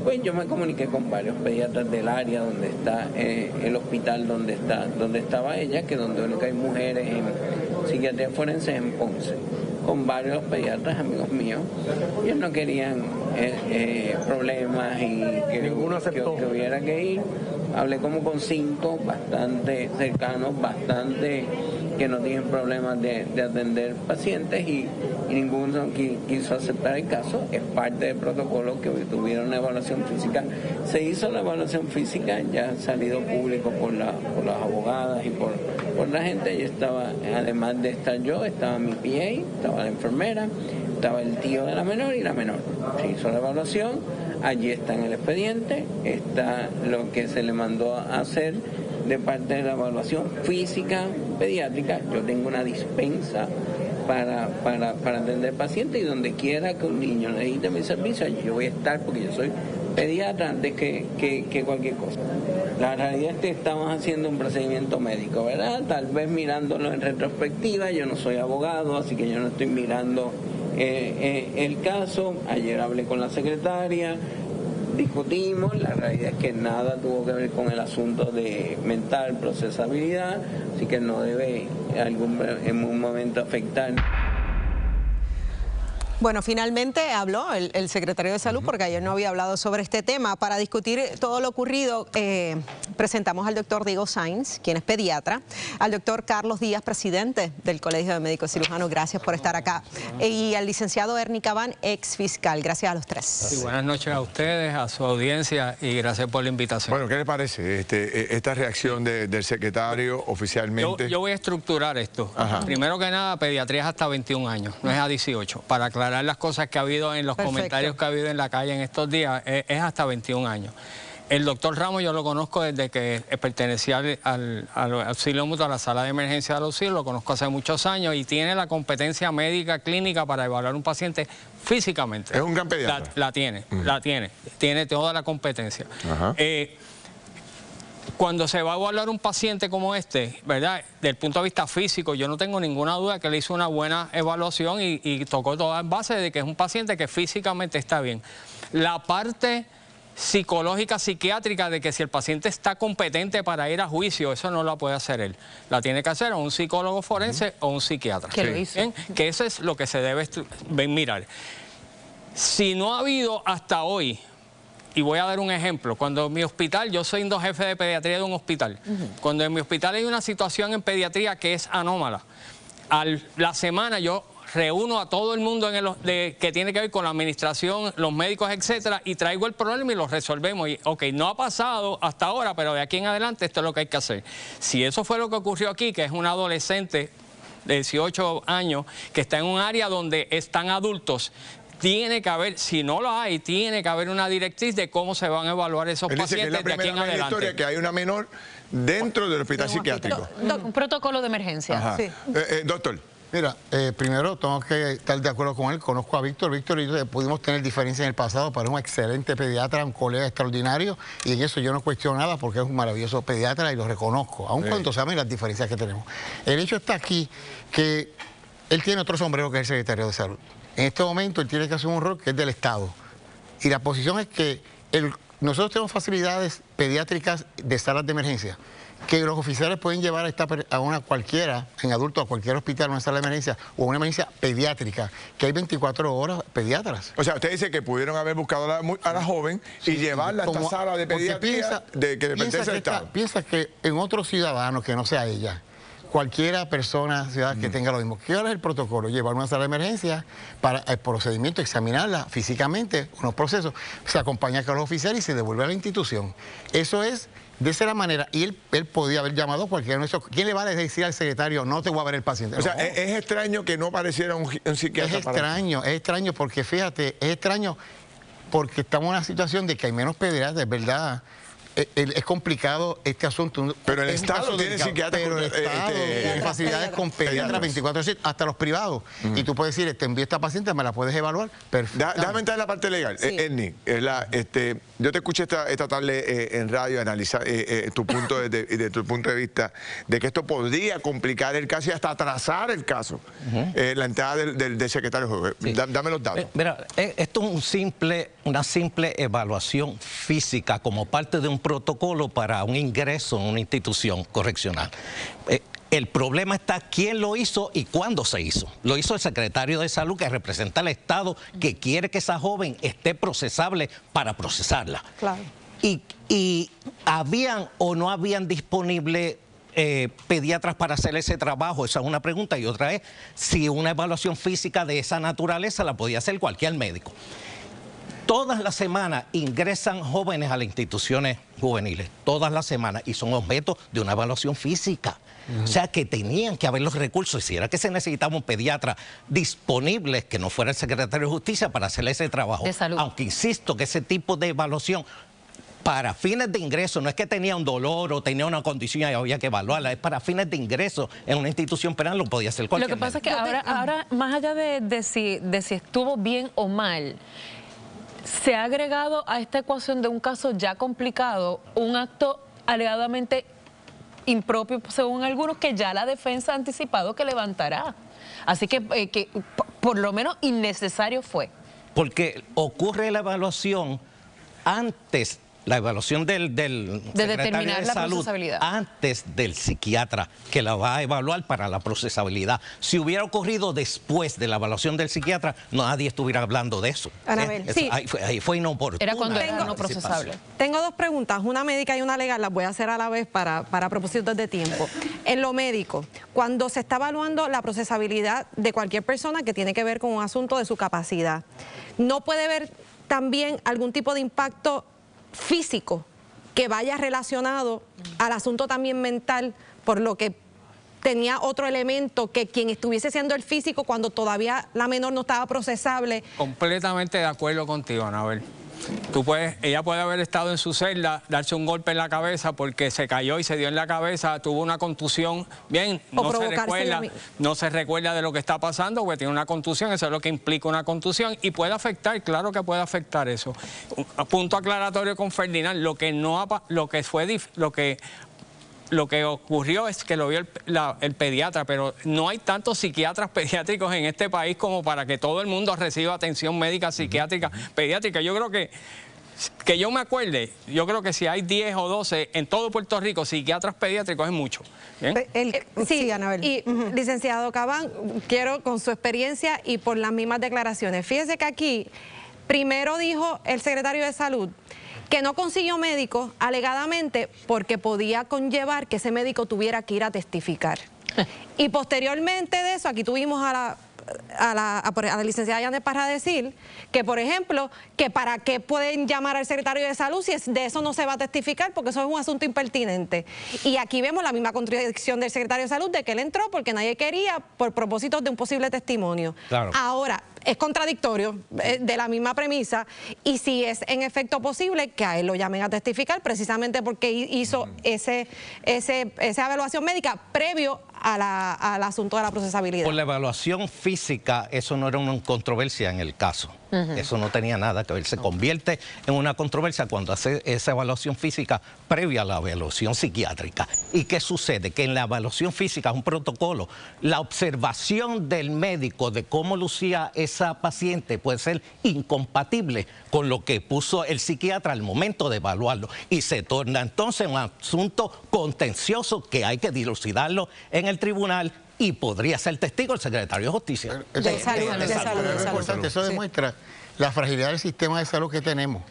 Pues yo me comuniqué con varios pediatras del área donde está el hospital donde estaba ella, que donde único hay mujeres en psiquiatría forense en Ponce, con varios pediatras amigos míos. Ellos no querían problemas y que hubiera que ir. Hablé como con 5 bastante cercanos, bastante que no tienen problemas de atender pacientes y ninguno quiso aceptar el caso. Es parte del protocolo que tuvieron una evaluación física. Se hizo la evaluación física, ya ha salido público por las abogadas y por la gente. Yo estaba, además de estar yo, estaba mi PA, estaba la enfermera, estaba el tío de la menor y la menor. Se hizo la evaluación. Allí está en el expediente, está lo que se le mandó a hacer de parte de la evaluación física pediátrica. Yo tengo una dispensa para atender pacientes y donde quiera que un niño necesite mi servicio, yo voy a estar porque yo soy pediatra antes que cualquier cosa. La realidad es que estamos haciendo un procedimiento médico, ¿verdad? Tal vez mirándolo en retrospectiva, yo no soy abogado, así que yo no estoy mirando el caso. Ayer hablé con la secretaria, discutimos, la realidad es que nada tuvo que ver con el asunto de mental, procesabilidad, así que no debe en un momento afectar. Bueno, finalmente habló el secretario de Salud, porque ayer no había hablado sobre este tema. Para discutir todo lo ocurrido, presentamos al doctor Diego Sainz, quien es pediatra, al doctor Carlos Díaz, presidente del Colegio de Médicos Cirujanos, gracias por estar acá, y al licenciado Ernie Cabán, ex fiscal. Gracias a los tres. Sí, buenas noches a ustedes, a su audiencia, y gracias por la invitación. Bueno, ¿qué le parece esta reacción del secretario oficialmente? Yo voy a estructurar esto. Ajá. Primero que nada, pediatría es hasta 21 años, no es a 18, para aclarar las cosas que ha habido en los comentarios que ha habido en la calle en estos días. Es hasta 21 años. El doctor Ramos yo lo conozco desde que pertenecía al auxilio mutuo, a la sala de emergencia del auxilio, lo conozco hace muchos años y tiene la competencia médica clínica para evaluar a un paciente físicamente. Es un gran pediatra. La tiene, tiene toda la competencia. Cuando se va a evaluar un paciente como este, ¿verdad? Del punto de vista físico, yo no tengo ninguna duda que le hizo una buena evaluación y tocó todas las bases de que es un paciente que físicamente está bien. La parte psicológica, psiquiátrica, de que si el paciente está competente para ir a juicio, eso no la puede hacer él. La tiene que hacer un psicólogo forense o un psiquiatra. Que lo hizo. ¿Bien? Que eso es lo que se debe mirar. Si no ha habido hasta hoy, y voy a dar un ejemplo, cuando en mi hospital, yo soy jefe de pediatría de un hospital, cuando en mi hospital hay una situación en pediatría que es anómala, la semana yo reúno a todo el mundo que tiene que ver con la administración, los médicos, etcétera, y traigo el problema y lo resolvemos. Y, ok, no ha pasado hasta ahora, pero de aquí en adelante esto es lo que hay que hacer. Si eso fue lo que ocurrió aquí, que es una adolescente de 18 años que está en un área donde están adultos, tiene que haber, si no lo hay, tiene que haber una directriz de cómo se van a evaluar esos pacientes de aquí en adelante. Historia que hay una menor dentro del hospital psiquiátrico. Un protocolo de emergencia. Sí. Doctor. Mira, primero tengo que estar de acuerdo con él. Conozco a Víctor. Víctor y yo pudimos tener diferencias en el pasado, pero es un excelente pediatra, un colega extraordinario, y en eso yo no cuestiono nada porque es un maravilloso pediatra y lo reconozco, aun cuando saben las diferencias que tenemos. El hecho está aquí que él tiene otro sombrero que es el secretario de Salud. En este momento él tiene que hacer un rol que es del Estado. Y la posición es que nosotros tenemos facilidades pediátricas de salas de emergencia, que los oficiales pueden llevar a una cualquiera, en adulto, a cualquier hospital, una sala de emergencia o una emergencia pediátrica, que hay 24 horas pediatras. O sea, usted dice que pudieron haber buscado a la joven y llevarla a esta sala de pediatría que le pertenece al Estado. Piensa que en otro ciudadano que no sea ella, cualquiera persona, ciudad que tenga lo mismo. ¿Qué es el protocolo? Llevar una sala de emergencia para el procedimiento, examinarla físicamente, unos procesos, se acompaña con los oficiales y se devuelve a la institución. Eso es de esa manera. Y él podía haber llamado a cualquiera de nuestros. ¿Quién le va a decir al secretario, no te voy a ver el paciente? O sea, es extraño que no apareciera un psiquiatra. Es extraño porque, fíjate, es extraño porque estamos en una situación de que hay menos pediatras, ¿verdad? Es complicado este asunto. Pero el Estado tiene psiquiatras. Pero el Estado tiene facilidades con pediatras 24/7, hasta los privados. Y tú puedes decir, te envío a esta paciente, me la puedes evaluar. Perfecto. Déjame entrar en la parte legal. Ernie, yo te escuché esta tarde en radio analizar tu punto desde tu punto de vista de que esto podría complicar el caso y hasta atrasar el caso. La entrada del secretario. Sí. Dame los datos. Mira, esto es una simple evaluación física como parte de un protocolo para un ingreso en una institución correccional. El problema está quién lo hizo y cuándo se hizo. Lo hizo el secretario de Salud, que representa al Estado, que quiere que esa joven esté procesable para procesarla. Claro. Y ¿habían o no habían disponible pediatras para hacer ese trabajo? Esa es una pregunta. Y otra es si una evaluación física de esa naturaleza la podía hacer cualquier médico. Todas las semanas ingresan jóvenes a las instituciones juveniles, todas las semanas, y son objeto de una evaluación física. O sea que tenían que haber los recursos, y si era que se necesitaba un pediatra disponible, que no fuera el secretario de Justicia para hacer ese trabajo. De salud. Aunque insisto que ese tipo de evaluación para fines de ingreso, no es que tenía un dolor o tenía una condición y había que evaluarla, es para fines de ingreso en una institución penal, lo podía hacer cualquier Lo que pasa es que ahora más allá de si estuvo bien o mal, se ha agregado a esta ecuación de un caso ya complicado un acto alegadamente impropio, según algunos, que ya la defensa ha anticipado que levantará. Así que por lo menos innecesario fue. Porque ocurre la evaluación antes, la evaluación del secretario de Salud, antes del psiquiatra que la va a evaluar para la procesabilidad. Si hubiera ocurrido después de la evaluación del psiquiatra, nadie estuviera hablando de eso. Anabel, sí. Ahí fue inoportuno. Era cuando era no procesable. Tengo dos preguntas, una médica y una legal, las voy a hacer a la vez para propósitos de tiempo. En lo médico, cuando se está evaluando la procesabilidad de cualquier persona que tiene que ver con un asunto de su capacidad, ¿no puede haber también algún tipo de impacto físico que vaya relacionado al asunto también mental, por lo que tenía otro elemento que quien estuviese siendo el físico cuando todavía la menor no estaba procesable? Completamente de acuerdo contigo, Anabel. ella puede haber estado en su celda, darse un golpe en la cabeza porque se cayó y se dio en la cabeza, tuvo una contusión, bien, no se recuerda de lo que está pasando porque tiene una contusión, eso es lo que implica una contusión y puede afectar, claro que puede afectar eso. Punto aclaratorio con Ferdinand, lo que ocurrió es que lo vio el pediatra, pero no hay tantos psiquiatras pediátricos en este país como para que todo el mundo reciba atención médica psiquiátrica pediátrica. Yo creo que yo me acuerde, yo creo que si hay 10 o 12 en todo Puerto Rico psiquiatras pediátricos es mucho. Sí, Anabel. Y licenciado Cabán, quiero con su experiencia y por las mismas declaraciones. Fíjese que aquí primero dijo el secretario de Salud que no consiguió médico alegadamente porque podía conllevar que ese médico tuviera que ir a testificar. Y posteriormente de eso, aquí tuvimos a la licenciada Yanet Parra decir que, por ejemplo, que para qué pueden llamar al secretario de Salud si de eso no se va a testificar porque eso es un asunto impertinente. Y aquí vemos la misma contradicción del secretario de Salud de que él entró porque nadie quería por propósitos de un posible testimonio. Claro. Ahora, es contradictorio de la misma premisa y si es en efecto posible que a él lo llamen a testificar precisamente porque hizo esa evaluación médica previo al asunto de la procesabilidad. Por la evaluación física, eso no era una controversia en el caso. Eso no tenía nada que ver. Se convierte en una controversia cuando hace esa evaluación física previa a la evaluación psiquiátrica. ¿Y qué sucede? Que en la evaluación física es un protocolo. La observación del médico de cómo lucía esa paciente puede ser incompatible con lo que puso el psiquiatra al momento de evaluarlo. Y se torna entonces un asunto contencioso que hay que dilucidarlo en el tribunal y podría ser testigo el secretario de Justicia. Eso demuestra la fragilidad del sistema de salud que tenemos.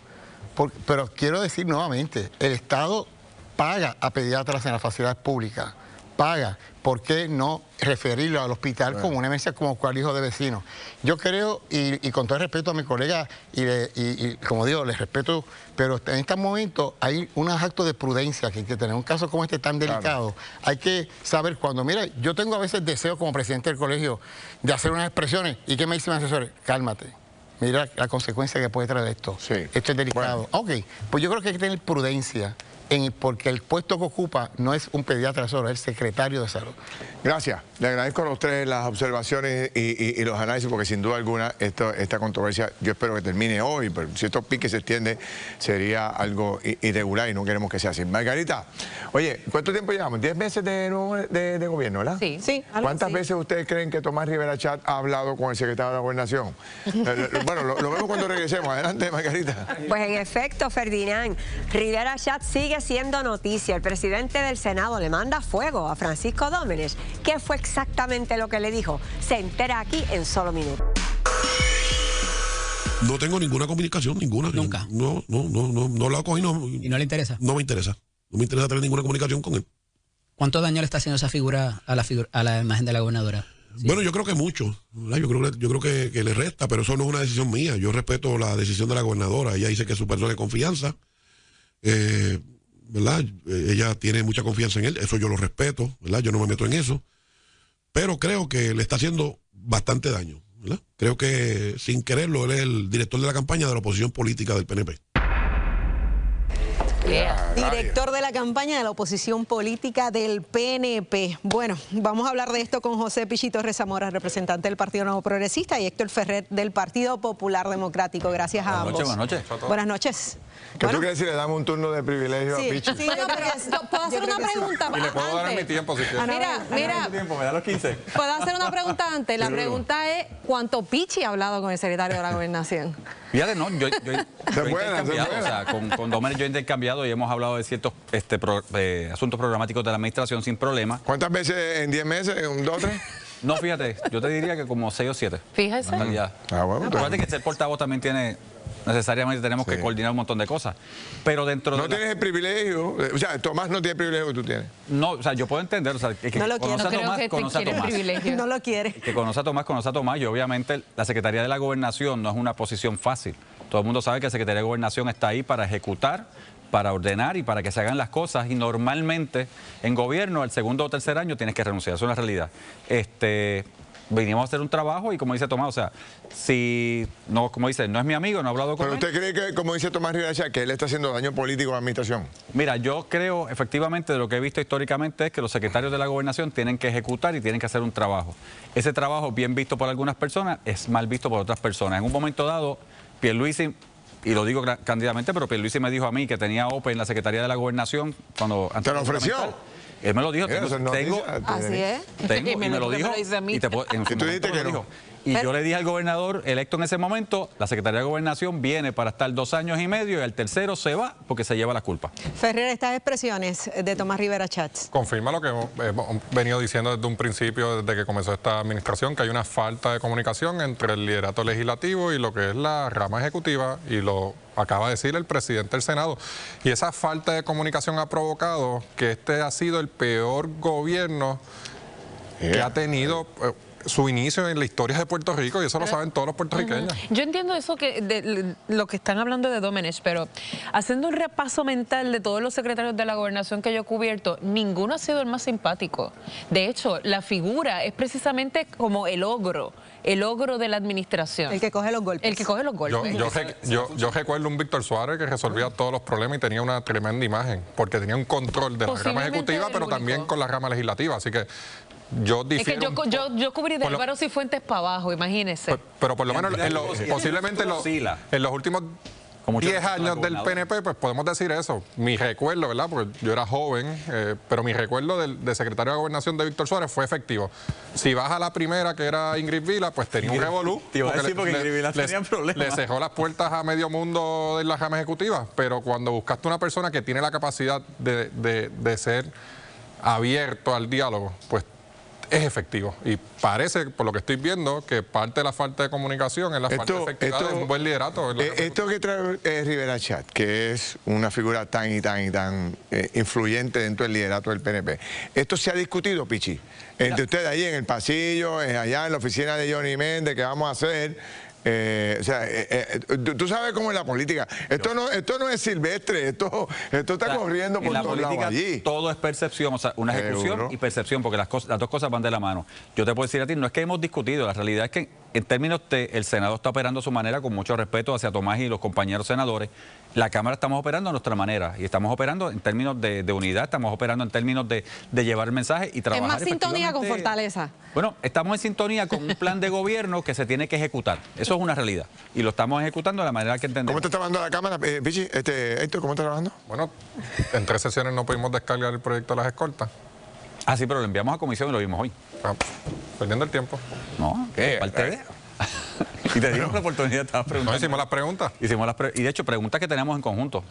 Pero quiero decir nuevamente, el Estado paga a pediatras en las facilidades públicas, paga. ¿Por qué no referirlo al hospital como una emergencia como cual hijo de vecino? Yo creo, y con todo el respeto a mi colega, y como digo, les respeto, pero en este momento hay unos actos de prudencia que hay que tener. Un caso como este tan delicado, hay que saber cuando, mira, yo tengo a veces deseo como presidente del colegio de hacer unas expresiones, ¿y qué me dicen mis asesores? Cálmate. Mira la consecuencia que puede traer esto. Esto es delicado. Ok, pues yo creo que hay que tener prudencia. Porque el puesto que ocupa no es un pediatra solo, es el secretario de Salud. Gracias. Le agradezco a los tres las observaciones y los análisis, porque sin duda alguna esta controversia yo espero que termine hoy, pero si estos piques se extienden sería algo irregular y no queremos que sea así. Margarita, oye, ¿cuánto tiempo llevamos? 10 meses de gobierno, ¿verdad? Sí. ¿Cuántas veces ustedes creen que Tomás Rivera Chat ha hablado con el secretario de la Gobernación? Bueno, lo vemos cuando regresemos. Adelante, Margarita. Pues en efecto, Ferdinand, Rivera Chat sigue siendo noticia. El presidente del Senado le manda fuego a Francisco Dómenes. ¿Qué fue exactamente lo que le dijo? Se entera aquí en solo minutos. No tengo ninguna comunicación, ninguna. ¿Nunca? No la cogí. ¿Y no le interesa? No me interesa. No me interesa tener ninguna comunicación con él. ¿Cuánto daño le está haciendo esa figura a la imagen de la gobernadora? Sí. Bueno, yo creo que mucho. Yo creo que le resta, pero eso no es una decisión mía. Yo respeto la decisión de la gobernadora. Ella dice que es su persona de confianza. ¿Verdad? Ella tiene mucha confianza en él, eso yo lo respeto, ¿verdad? Yo no me meto en eso, pero creo que le está haciendo bastante daño, ¿verdad? Creo que sin quererlo, él es el director de la campaña de la oposición política del PNP. Director de la campaña de la oposición política del PNP. Bueno, vamos a hablar de esto con José Pichito Rezamora, representante del Partido Nuevo Progresista, y Héctor Ferrer del Partido Popular Democrático. Gracias a ambos. Buenas noches. Buenas noches. ¿Qué tú crees si le damos un turno de privilegio a Pichi? Sí, pero ¿puedo hacer una pregunta? Y le puedo dar mi tiempo si quieres. Mira. Me da los 15. ¿Puedo hacer una pregunta antes? La pregunta es, ¿cuánto Pichi ha hablado con el secretario de la Gobernación? Fíjate, no, yo intercambiado, o sea, con Dómenes yo he intercambiado y hemos hablado de ciertos asuntos programáticos de la administración sin problema. ¿Cuántas veces en 10 meses? ¿2 o 3? No, fíjate, yo te diría que como 6 o 7. Fíjese. Bueno, acuérdate que ser portavoz también tiene... Necesariamente tenemos que coordinar un montón de cosas. Pero dentro de... No tienes el privilegio, o sea, Tomás no tiene el privilegio que tú tienes. No, o sea, yo puedo entender, o sea, que no lo conoce a Tomás, conoce a Tomás. No lo quiere. Que conoce a Tomás, y obviamente la Secretaría de la Gobernación no es una posición fácil. Todo el mundo sabe que la Secretaría de Gobernación está ahí para ejecutar, para ordenar y para que se hagan las cosas, y normalmente en gobierno el segundo o tercer año tienes que renunciar, eso es una realidad. vinimos a hacer un trabajo y como dice Tomás, o sea, si no, como dice, no es mi amigo, no he hablado con él. ¿Pero usted cree que, como dice Tomás Rivera Chatz, que él está haciendo daño político a la administración? Mira, yo creo, efectivamente, de lo que he visto históricamente es que los secretarios de la gobernación tienen que ejecutar y tienen que hacer un trabajo. Ese trabajo, bien visto por algunas personas, es mal visto por otras personas. En un momento dado, Pierluisi, y lo digo cándidamente, pero Pierluisi me dijo a mí que tenía OPE en la Secretaría de la Gobernación cuando... ¿Te lo ofreció? Él me lo dijo, Así es. y me lo dijo, y tú dijiste que no. Y yo le dije al gobernador electo en ese momento, la Secretaría de Gobernación viene para estar 2 años y medio y al tercero se va porque se lleva la culpa. Ferrer, estas expresiones de Tomás Rivera Chatz. Confirma lo que hemos venido diciendo desde un principio, desde que comenzó esta administración, que hay una falta de comunicación entre el liderato legislativo y lo que es la rama ejecutiva, y lo acaba de decir el presidente del Senado. Y esa falta de comunicación ha provocado que este ha sido el peor gobierno que ha tenido su inicio en la historia de Puerto Rico, y eso lo saben todos los puertorriqueños. Yo entiendo eso de lo que están hablando de Domenech, pero haciendo un repaso mental de todos los secretarios de la gobernación que yo he cubierto, ninguno ha sido el más simpático. De hecho, la figura es precisamente como el ogro de la administración. El que coge los golpes. El que coge los golpes. Yo recuerdo un Víctor Suárez que resolvía todos los problemas y tenía una tremenda imagen, porque tenía un control de la rama ejecutiva, pero también con la rama legislativa, así que yo difiero. Es que yo cubrí de Álvaro Cifuentes para abajo, imagínese. Pero por lo menos posiblemente en los últimos 10 años del PNP, pues podemos decir eso. Mi recuerdo, ¿verdad? Porque yo era joven, pero mi recuerdo del secretario de Gobernación de Víctor Suárez fue efectivo. Si vas a la primera, que era Ingrid Vila, pues tenía un revolú. Te iba a decir porque Ingrid Vila tenía problemas. Le cerró las puertas a medio mundo de la rama ejecutiva, pero cuando buscaste una persona que tiene la capacidad de ser abierto al diálogo, pues es efectivo. Y parece, por lo que estoy viendo, que parte de la falta de comunicación es la falta de efectividad de un buen liderato. Esto que trae Rivera Chatz, que es una figura tan influyente dentro del liderato del PNP, ¿esto se ha discutido, Pichi? Entre ustedes ahí en el pasillo, allá en la oficina de Johnny Méndez, ¿qué vamos a hacer? Tú sabes cómo es la política. Esto no es silvestre, esto está corriendo por todos lados allí. Todo es percepción, o sea, una ejecución y percepción, porque las dos cosas van de la mano. Yo te puedo decir a ti, no es que hemos discutido, la realidad es que en términos de el Senado está operando a su manera, con mucho respeto hacia Tomás y los compañeros senadores. La Cámara estamos operando a nuestra manera y estamos operando en términos de unidad, estamos operando en términos de llevar el mensaje y trabajar. Es más sintonía con fortaleza. Bueno, estamos en sintonía con un plan de gobierno que se tiene que ejecutar. Eso es una realidad y lo estamos ejecutando de la manera que entendemos. ¿Cómo te está trabajando la Cámara, Pichi? Héctor, ¿cómo está trabajando? Bueno, en 3 sesiones no pudimos descargar el proyecto de las escoltas. Ah, sí, pero lo enviamos a comisión y lo vimos hoy. Perdiendo el tiempo. No, ¿qué? Parte de... Y te dimos la oportunidad, estabas preguntando. No, hicimos las preguntas. Y de hecho, preguntas que tenemos en conjunto.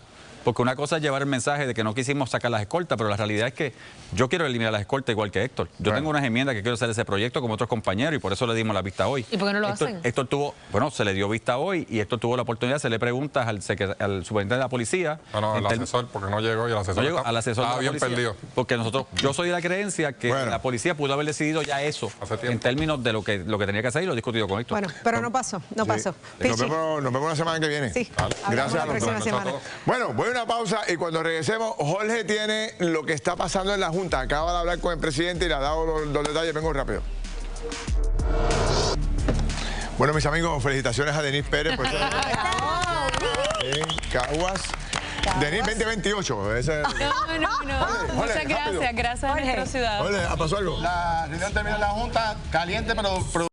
Porque una cosa es llevar el mensaje de que no quisimos sacar las escoltas, pero la realidad es que yo quiero eliminar las escoltas igual que Héctor. Yo tengo unas enmiendas que quiero hacer ese proyecto como otros compañeros y por eso le dimos la vista hoy. ¿Y por qué no lo hacen? Héctor tuvo, se le dio vista hoy y Héctor tuvo la oportunidad, se le preguntas al superintendente de la policía. No, al asesor, porque no llegó y el asesor estaba bien perdido. Porque yo soy de la creencia que la policía pudo haber decidido ya eso en términos de lo que tenía que hacer y lo he discutido con Héctor. Bueno, pero no pasó. Nos vemos la semana que viene. Sí. Gracias a los dos. Bueno, voy a una pausa y cuando regresemos, Jorge tiene lo que está pasando en la Junta. Acaba de hablar con el presidente y le ha dado los detalles. Vengo rápido. Bueno, mis amigos, felicitaciones a Denis Pérez por ser en Caguas. Denis 2028. No. Muchas gracias. Gracias a nuestra ciudad. ¿Pasó algo? La reunión termina en la Junta caliente, pero